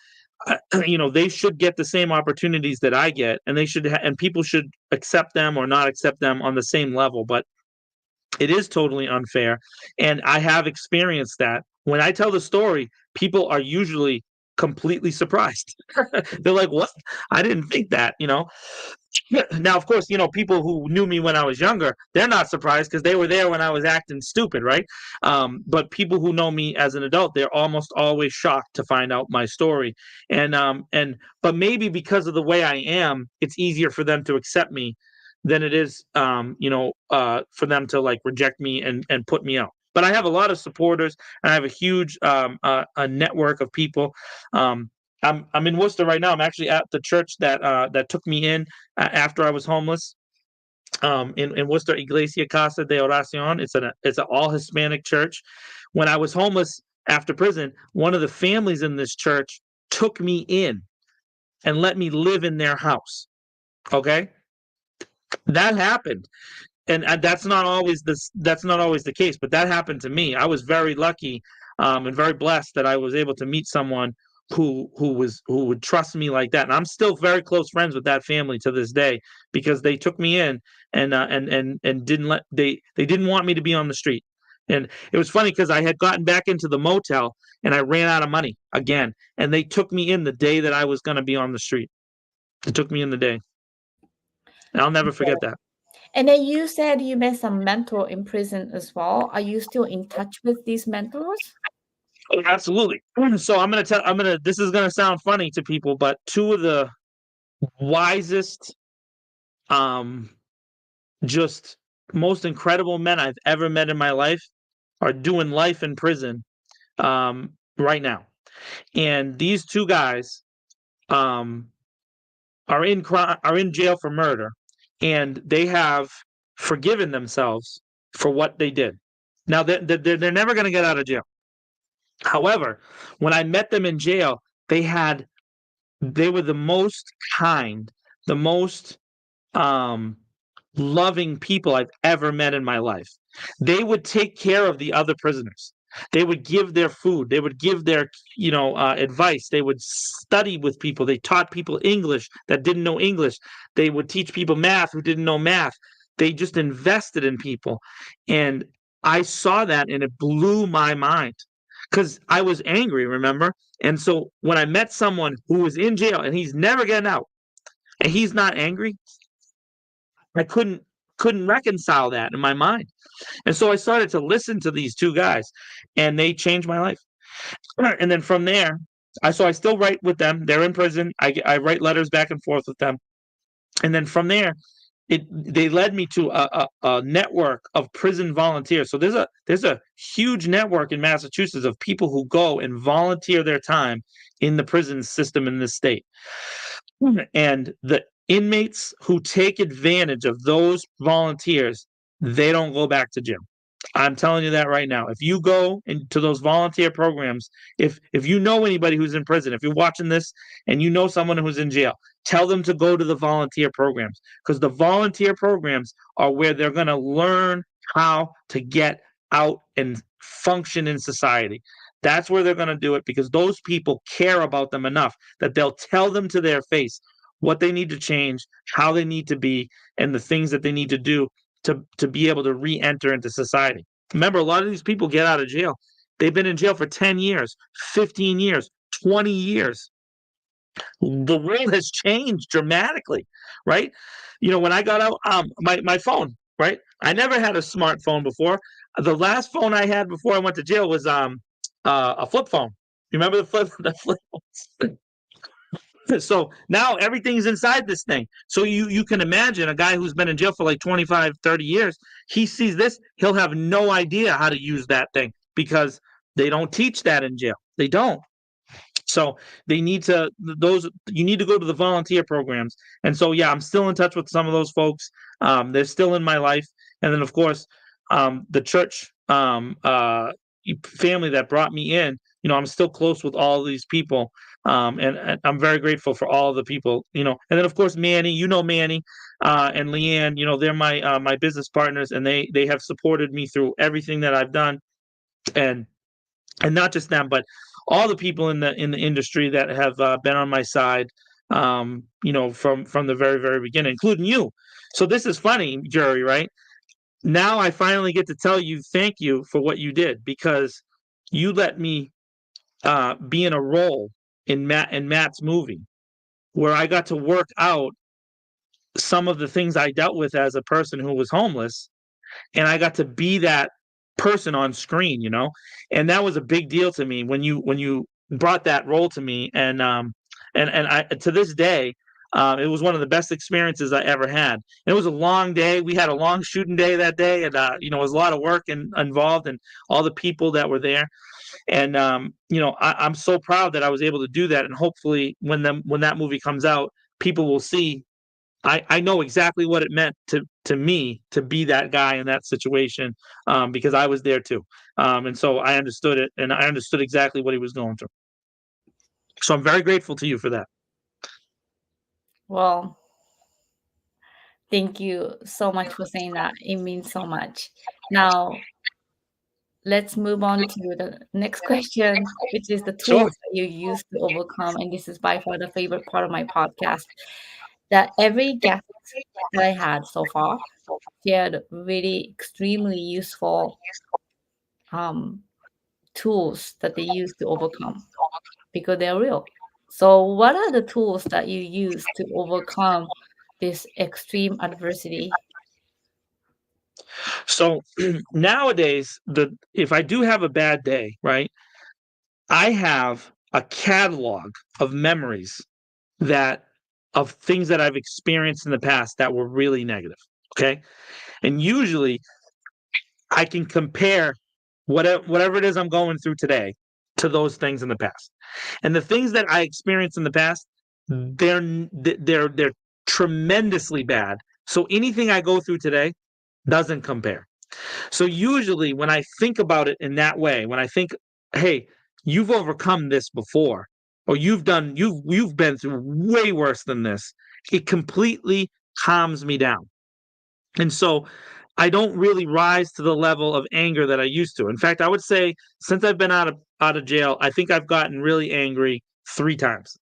they should get the same opportunities that I get, and and people should accept them or not accept them on the same level. But it is totally unfair, and I have experienced that. When I tell the story, people are usually completely surprised. They're like, "What? I didn't think that." Now, of course, people who knew me when I was younger, they're not surprised because they were there when I was acting stupid, right? But people who know me as an adult, they're almost always shocked to find out my story. But maybe because of the way I am, it's easier for them to accept me than it is, for them to like reject me and put me out. But I have a lot of supporters, and I have a huge a network of people. I'm in Worcester right now. I'm actually at the church that took me in after I was homeless. In Worcester, Iglesia Casa de Oración. It's an all Hispanic church. When I was homeless after prison, one of the families in this church took me in and let me live in their house. Okay, that happened. And that's not always the case, but that happened to me. I was very lucky, and very blessed that I was able to meet someone who would trust me like that. And I'm still very close friends with that family to this day because they took me in and didn't let they didn't want me to be on the street. And it was funny because I had gotten back into the motel and I ran out of money again, and they took me in the day that I was going to be on the street. They took me in the day, and I'll never forget that. And then you said you met some mentor in prison as well. Are you still in touch with these mentors? Oh, absolutely. So this is gonna sound funny to people, but two of the wisest, um, just most incredible men I've ever met in my life are doing life in prison, right now. And these two guys, um, are in jail for murder, and they have forgiven themselves for what they did. Now they're never gonna get out of jail. However, when I met them in jail, they had they were the most kind, the most um, loving people I've ever met in my life. They would take care of the other prisoners. They would give their food. They would give their, advice. They would study with people. They taught people English that didn't know English. They would teach people math who didn't know math. They just invested in people, and I saw that, and it blew my mind because I was angry. Remember, and so when I met someone who was in jail and he's never getting out, and he's not angry, I couldn't reconcile that in my mind. And so I started to listen to these two guys, and they changed my life. And then from there, I still write with them. They're in prison. I write letters back and forth with them. And then from there, they led me to a network of prison volunteers. So there's a huge network in Massachusetts of people who go and volunteer their time in the prison system in this state. And the inmates who take advantage of those volunteers, they don't go back to jail. I'm telling you that right now. If you go into those volunteer programs, if you know anybody who's in prison, if you're watching this and you know someone who's in jail, tell them to go to the volunteer programs, because the volunteer programs are where they're going to learn how to get out and function in society. That's where they're going to do it, because those people care about them enough that they'll tell them to their face what they need to change, how they need to be, and the things that they need to do to be able to re-enter into society. Remember, a lot of these people get out of jail. They've been in jail for 10 years, 15 years, 20 years. The world has changed dramatically, right? When I got out, my phone, right? I never had a smartphone before. The last phone I had before I went to jail was a flip phone. You remember the flip phones? So now everything's inside this thing. So you can imagine a guy who's been in jail for like 25, 30 years, he sees this, he'll have no idea how to use that thing because they don't teach that in jail. They don't. So they need to those you need to go to the volunteer programs. And so yeah, I'm still in touch with some of those folks. They're still in my life. And then of course, the church family that brought me in, I'm still close with all these people. And I'm very grateful for all the people, and then of course Manny, Manny, and Leanne, they're my business partners, and they have supported me through everything that I've done. And not just them, but all the people in the industry that have been on my side, from the very, very beginning, including you. So this is funny, Juri, right? Now I finally get to tell you thank you for what you did, because you let me be in a role in Matt's movie where I got to work out some of the things I dealt with as a person who was homeless, and I got to be that person on screen, and that was a big deal to me when you brought that role to me, and I, to this day, it was one of the best experiences I ever had. And it was a long day. We had a long shooting day that day, and it was a lot of work involved, and all the people that were there. And I'm so proud that I was able to do that. And hopefully, when that movie comes out, people will see I know exactly what it meant to me to be that guy in that situation, because I was there too. And so I understood it, and I understood exactly what he was going through. So I'm very grateful to you for that. Well, Thank you so much for saying that. It means so much. Now, let's move on to the next question, which is the Sure. tools that you use to overcome. And this is by far the favorite part of my podcast. That every guest that I had so far shared really extremely useful um, tools that they use to overcome because they're real. So, what are the tools that you use to overcome this extreme adversity? So nowadays, the if I do have a bad day, right, I have a catalog of memories that of things that I've experienced in the past that were really negative. Okay. And usually I can compare whatever it is I'm going through today to those things in the past. And the things that I experienced in the past, they're tremendously bad. So anything I go through today doesn't compare. So usually when I think about it in that way, when I think, hey, you've overcome this before, or you've been through way worse than this, it completely calms me down. And so I don't really rise to the level of anger that I used to. In fact, I would say since I've been out of jail, I think I've gotten really angry 3 times.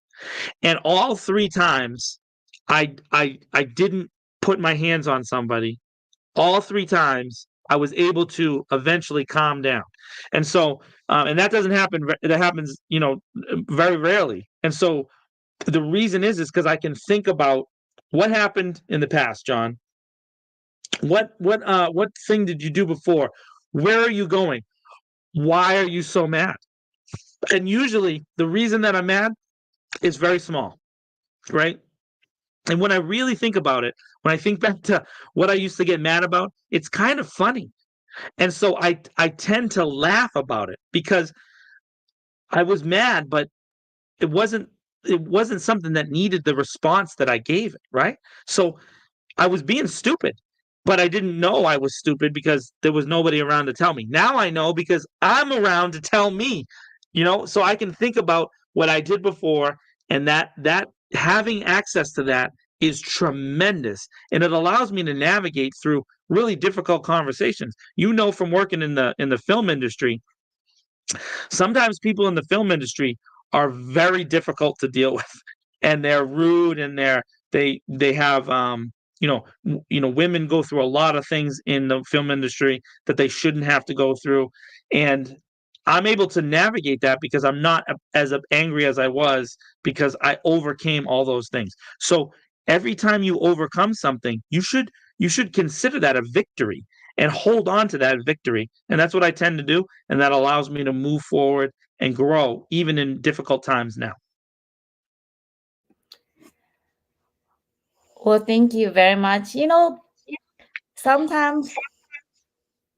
And all 3 times I didn't put my hands on somebody. All 3 times I was able to eventually calm down. And so and that doesn't happen that happens, very rarely. And so the reason is because I can think about what happened in the past, John. What thing did you do before? Where are you going? Why are you so mad? And usually the reason that I'm mad is very small, right? And when I really think about it, when I think back to what I used to get mad about, it's kind of funny. And so I tend to laugh about it because I was mad, but it wasn't it wasn't something that needed the response that I gave it, right? So I was being stupid, but I didn't know I was stupid because there was nobody around to tell me. Now I know because I'm around to tell me, so I can think about what I did before, and that having access to that is tremendous, and it allows me to navigate through really difficult conversations. From working in the film industry, sometimes people in the film industry are very difficult to deal with, and they're rude, and they have women go through a lot of things in the film industry that they shouldn't have to go through, and I'm able to navigate that because I'm not as angry as I was because I overcame all those things. So every time you overcome something, you should consider that a victory and hold on to that victory. And that's what I tend to do. And that allows me to move forward and grow even in difficult times now. Well, thank you very much. Sometimes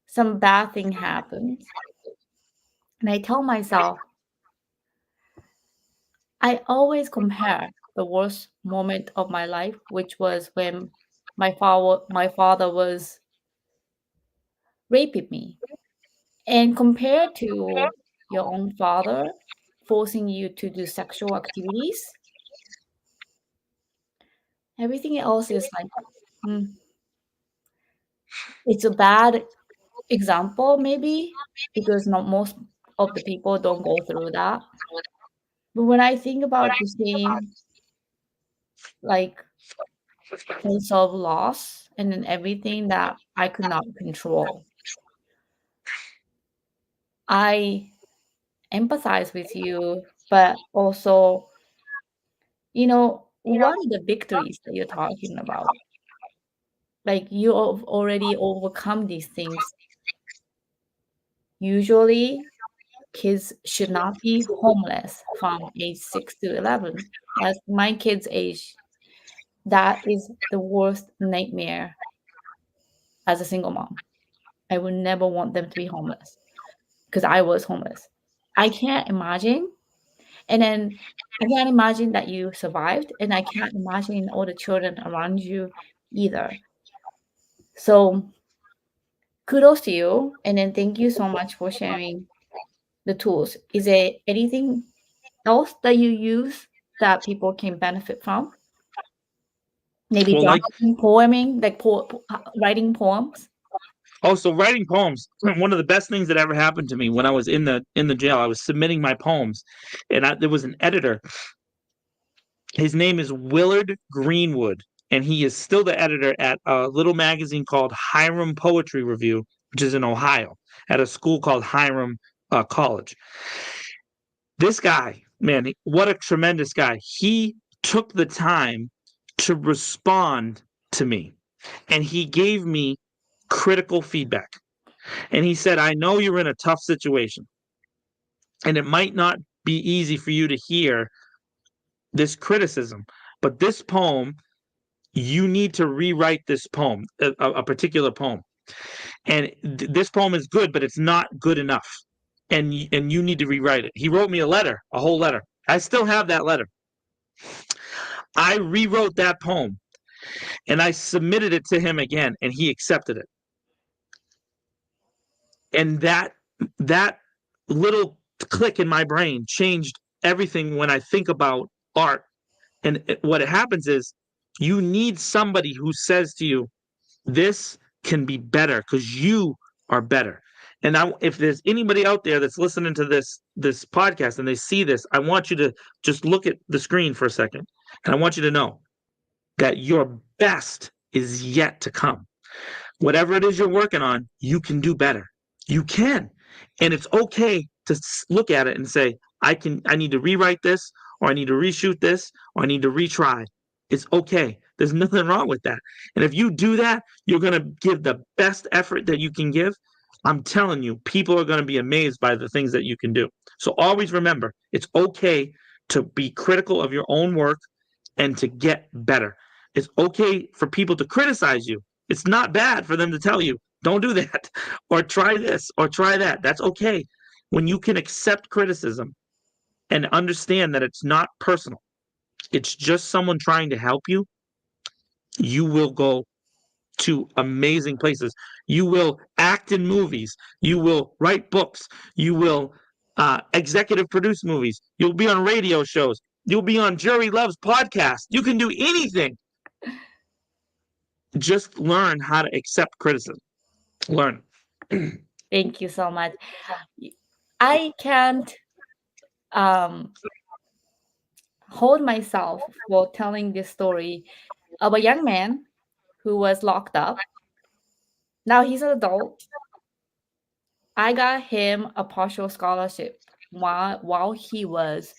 some bad thing happens, and I tell myself, I always compare the worst moment of my life, which was when my father was raping me, and compared to your own father forcing you to do sexual activities, everything else is like, hmm, it's a bad example, maybe, because not most of the people don't go through that. But when I think about the same, like, sense of loss and then everything that I could not control, I empathize with you, but also, what are the victories that you're talking about? Like, you have already overcome these things. Usually, kids should not be homeless from age 6 to 11. That's my kid's age. That is the worst nightmare as a single mom. I would never want them to be homeless because I was homeless. I can't imagine. And then I can't imagine that you survived, and I can't imagine all the children around you either. So kudos to you. And then thank you so much for sharing the tools. Is there anything else that you use that people can benefit from? Maybe Well, like, journaling, poeming, like writing poems? also writing poems. One of the best things that ever happened to me when I was in the jail, I was submitting my poems, and there was an editor. His name is Willard Greenwood, and he is still the editor at a little magazine called Hiram Poetry Review, which is in Ohio, at a school called Hiram College. This guy, man, what a tremendous guy. He took the time to respond to me, and he gave me critical feedback. And he said, I know you're in a tough situation, and it might not be easy for you to hear this criticism, but this poem, you need to rewrite this poem, a particular poem. And this poem is good, but it's not good enough. And you need to rewrite it. He wrote me a letter, a whole letter. I still have that letter. I rewrote that poem and I submitted it to him again, and he accepted it. And that little click in my brain changed everything when I think about art. And what happens is you need somebody who says to you, this can be better because you are better. And if there's anybody out there that's listening to this podcast and they see this, I want you to just look at the screen for a second, and I want you to know that your best is yet to come. Whatever it is you're working on, you can do better. You can, and it's okay to look at it and say, I need to rewrite this, or I need to reshoot this, or I need to retry. It's okay. There's nothing wrong with that. And if you do that, you're going to give the best effort that you can give. I'm telling you, people are going to be amazed by the things that you can do. So always remember, it's okay to be critical of your own work and to get better. It's okay for people to criticize you. It's not bad for them to tell you, don't do that, or try this, or try that. That's okay. When you can accept criticism and understand that it's not personal, it's just someone trying to help you, you will go to amazing places. You will act in movies. You will write books. You will executive produce movies. You'll be on radio shows. You'll be on Juri Love's podcast. You can do anything. Just learn how to accept criticism. Learn. Thank you so much. I can't hold myself for telling this story of a young man who was locked up. Now he's an adult. I got him a partial scholarship while he was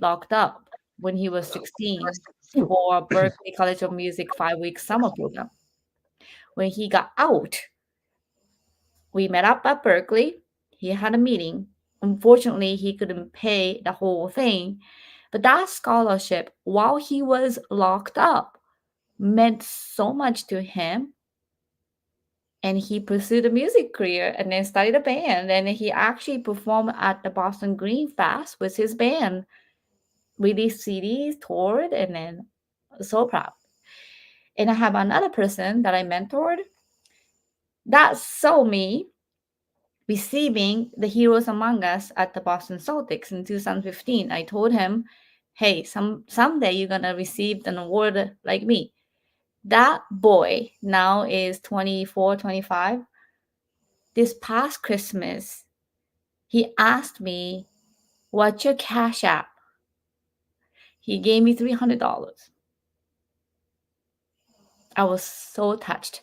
locked up when he was 16 for Berkeley College of Music 5-week summer program. When he got out, we met up at Berkeley. He had a meeting. Unfortunately, he couldn't pay the whole thing. But that scholarship, while he was locked up, meant so much to him. And he pursued a music career and then started a band. And he actually performed at the Boston Green Fest with his band, released CDs, toured, and then so proud. And I have another person that I mentored that saw me receiving the Heroes Among Us at the Boston Celtics in 2015. I told him, hey, someday you're going to receive an award like me. That boy now is 24, 25. This past Christmas, he asked me, what's your Cash App? He gave me $300. I was so touched.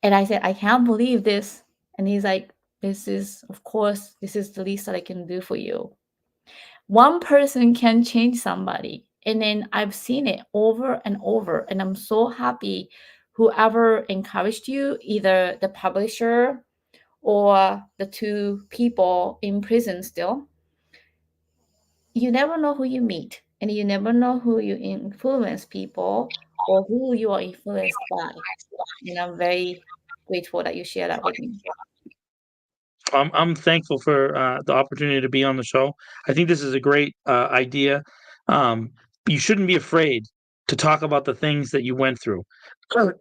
And I said, I can't believe this. And he's like, this is the least that I can do for you. One person can change somebody. And then I've seen it over and over. And I'm so happy whoever encouraged you, either the publisher or the two people in prison still. You never know who you meet. And you never know who you influence people or who you are influenced by. And I'm very grateful that you share that with me. I'm thankful for the opportunity to be on the show. I think this is a great idea. You shouldn't be afraid to talk about the things that you went through,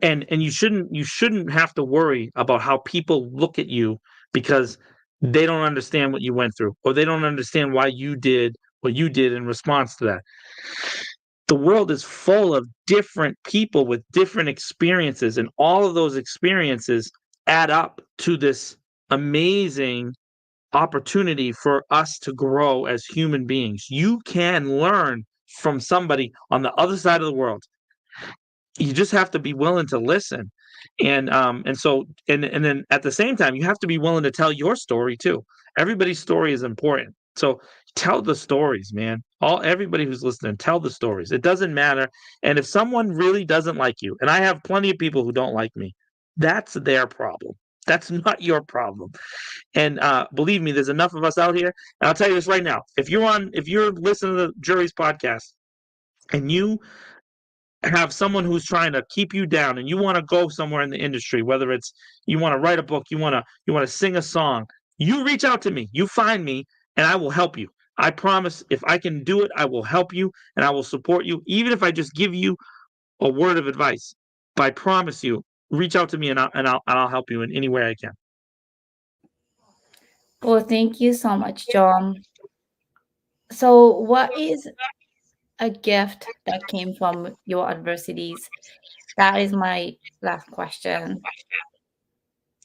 and you shouldn't have to worry about how people look at you because they don't understand what you went through, or they don't understand why you did what you did in response to that. the world is full of different people with different experiences, and all of those experiences add up to this amazing opportunity for us to grow as human beings. You can learn from somebody on the other side of the world. You just have to be willing to listen. And then at the same time, you have to be willing to tell your story too. Everybody's story is important. So tell the stories, man. Everybody who's listening, tell the stories. It doesn't matter. And if someone really doesn't like you, and I have plenty of people who don't like me, that's their problem. That's not your problem. And believe me, there's enough of us out here. And I'll tell you this right now: if you're listening to the Juri's podcast, and you have someone who's trying to keep you down, and you want to go somewhere in the industry, whether it's you want to write a book, you want to sing a song, you reach out to me, you find me, and I will help you. I promise, if I can do it, I will help you and I will support you, even if I just give you a word of advice. But I promise you, reach out to me, and I'll help you in any way I can. Well, thank you so much, John. So, what is a gift that came from your adversities? That is my last question.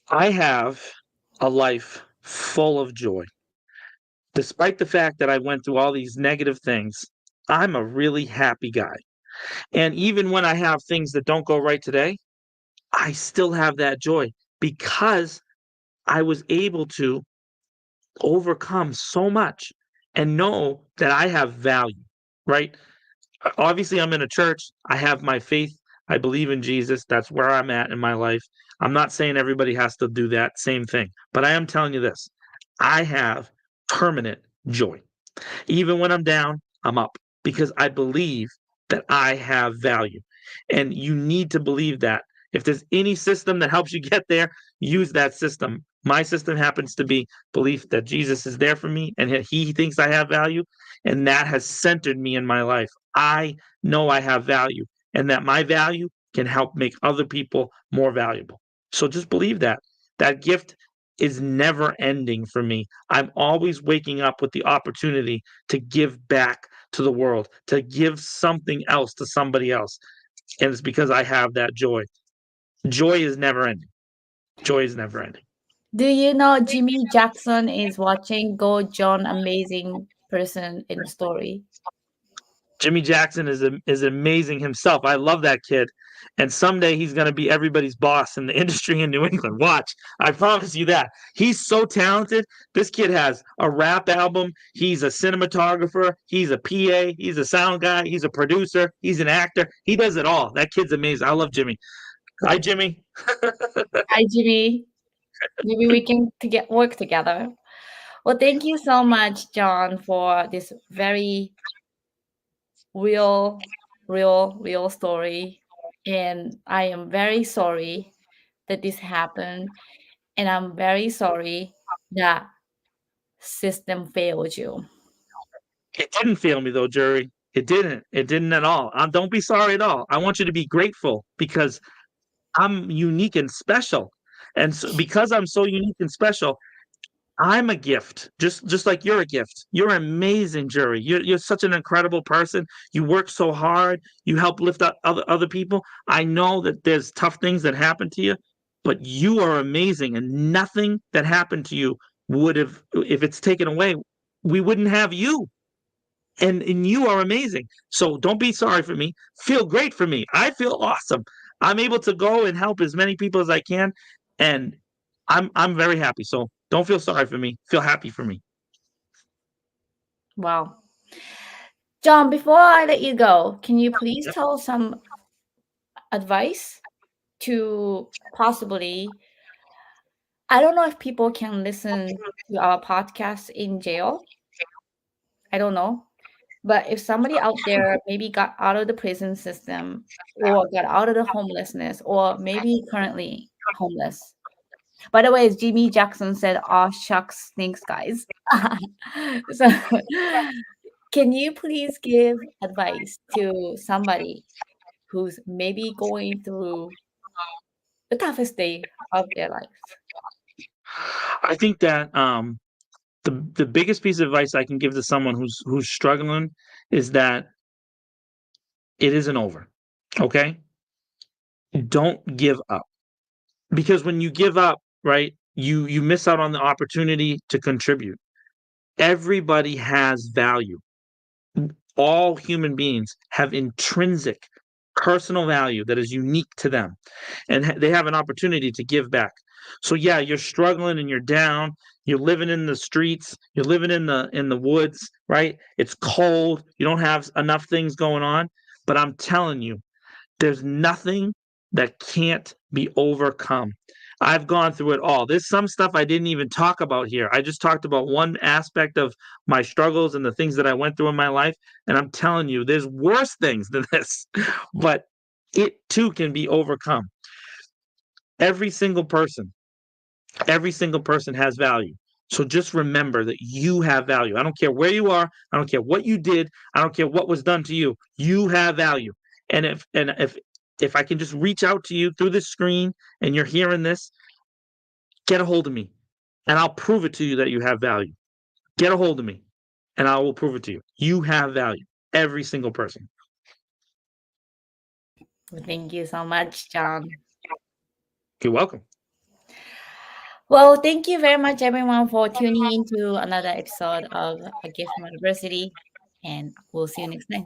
I have a life full of joy. Despite the fact that I went through all these negative things, I'm a really happy guy. And even when I have things that don't go right today, I still have that joy because I was able to overcome so much and know that I have value, right? Obviously, I'm in a church. I have my faith. I believe in Jesus. That's where I'm at in my life. I'm not saying everybody has to do that same thing, but I am telling you this: I have permanent joy. Even when I'm down, I'm up because I believe that I have value. And you need to believe that. If there's any system that helps you get there, use that system. My system happens to be belief that Jesus is there for me and he thinks I have value. And that has centered me in my life. I know I have value and that my value can help make other people more valuable. So just believe that. That gift is never ending for me. I'm always waking up with the opportunity to give back to the world, to give something else to somebody else. And it's because I have that joy. Joy is never ending. Joy is never ending. Do you know Jimmy Jackson is watching? Go, John, amazing person in the story. Jimmy Jackson is amazing himself. I love that kid. And someday he's going to be everybody's boss in the industry in New England. Watch. I promise you that. He's so talented. This kid has a rap album. He's a cinematographer. He's a PA. He's a sound guy. He's a producer. He's an actor. He does it all. That kid's amazing. I love Jimmy. Hi, Jimmy. Hi, Jimmy. Maybe we can to get work together. Well, thank you so much, John, for this very real story. And I am very sorry that this happened. And I'm very sorry that system failed you. It didn't fail me though, Juri. It didn't. It didn't at all. Don't be sorry at all. I want you to be grateful because I'm unique and special. And so, because I'm so unique and special, I'm a gift, just like you're a gift. You're amazing, Juri. You're such an incredible person. You work so hard. You help lift up other people. I know that there's tough things that happen to you, but you are amazing, and nothing that happened to you would have, if it's taken away, we wouldn't have you. And you are amazing. So don't be sorry for me. Feel great for me. I feel awesome. I'm able to go and help as many people as I can, and I'm very happy. So don't feel sorry for me. Feel happy for me. Wow. John, before I let you go, can you please tell some advice to possibly, I don't know if people can listen to our podcast in jail. I don't know. But if somebody out there maybe got out of the prison system or got out of the homelessness or maybe currently homeless. By the way, as Jimmy Jackson said, "Aw shucks, thanks, guys." So, can you please give advice to somebody who's maybe going through the toughest day of their life? I think that the biggest piece of advice I can give to someone who's struggling is that it isn't over. Okay? Don't give up. Because when you give up, right, you miss out on the opportunity to contribute. Everybody has value. All human beings have intrinsic personal value that is unique to them, and they have an opportunity to give back. So yeah, you're struggling and you're down, you're living in the streets, you're living in the woods, right? It's cold, you don't have enough things going on, but I'm telling you, there's nothing that can't be overcome. I've gone through it all. There's some stuff I didn't even talk about here. I just talked about one aspect of my struggles and the things that I went through in my life. And I'm telling you, there's worse things than this, but it too can be overcome. Every single person, every single person has value. So just remember that you have value. I don't care where you are. I don't care what you did. I don't care what was done to you. You have value. And if I can just reach out to you through this screen and you're hearing this, get a hold of me and I'll prove it to you that you have value. Get a hold of me and I will prove it to you. You have value. Every single person. Thank you so much, John. You're welcome. Well, thank you very much, everyone, for tuning in to another episode of A Gift from Adversity, and we'll see you next time.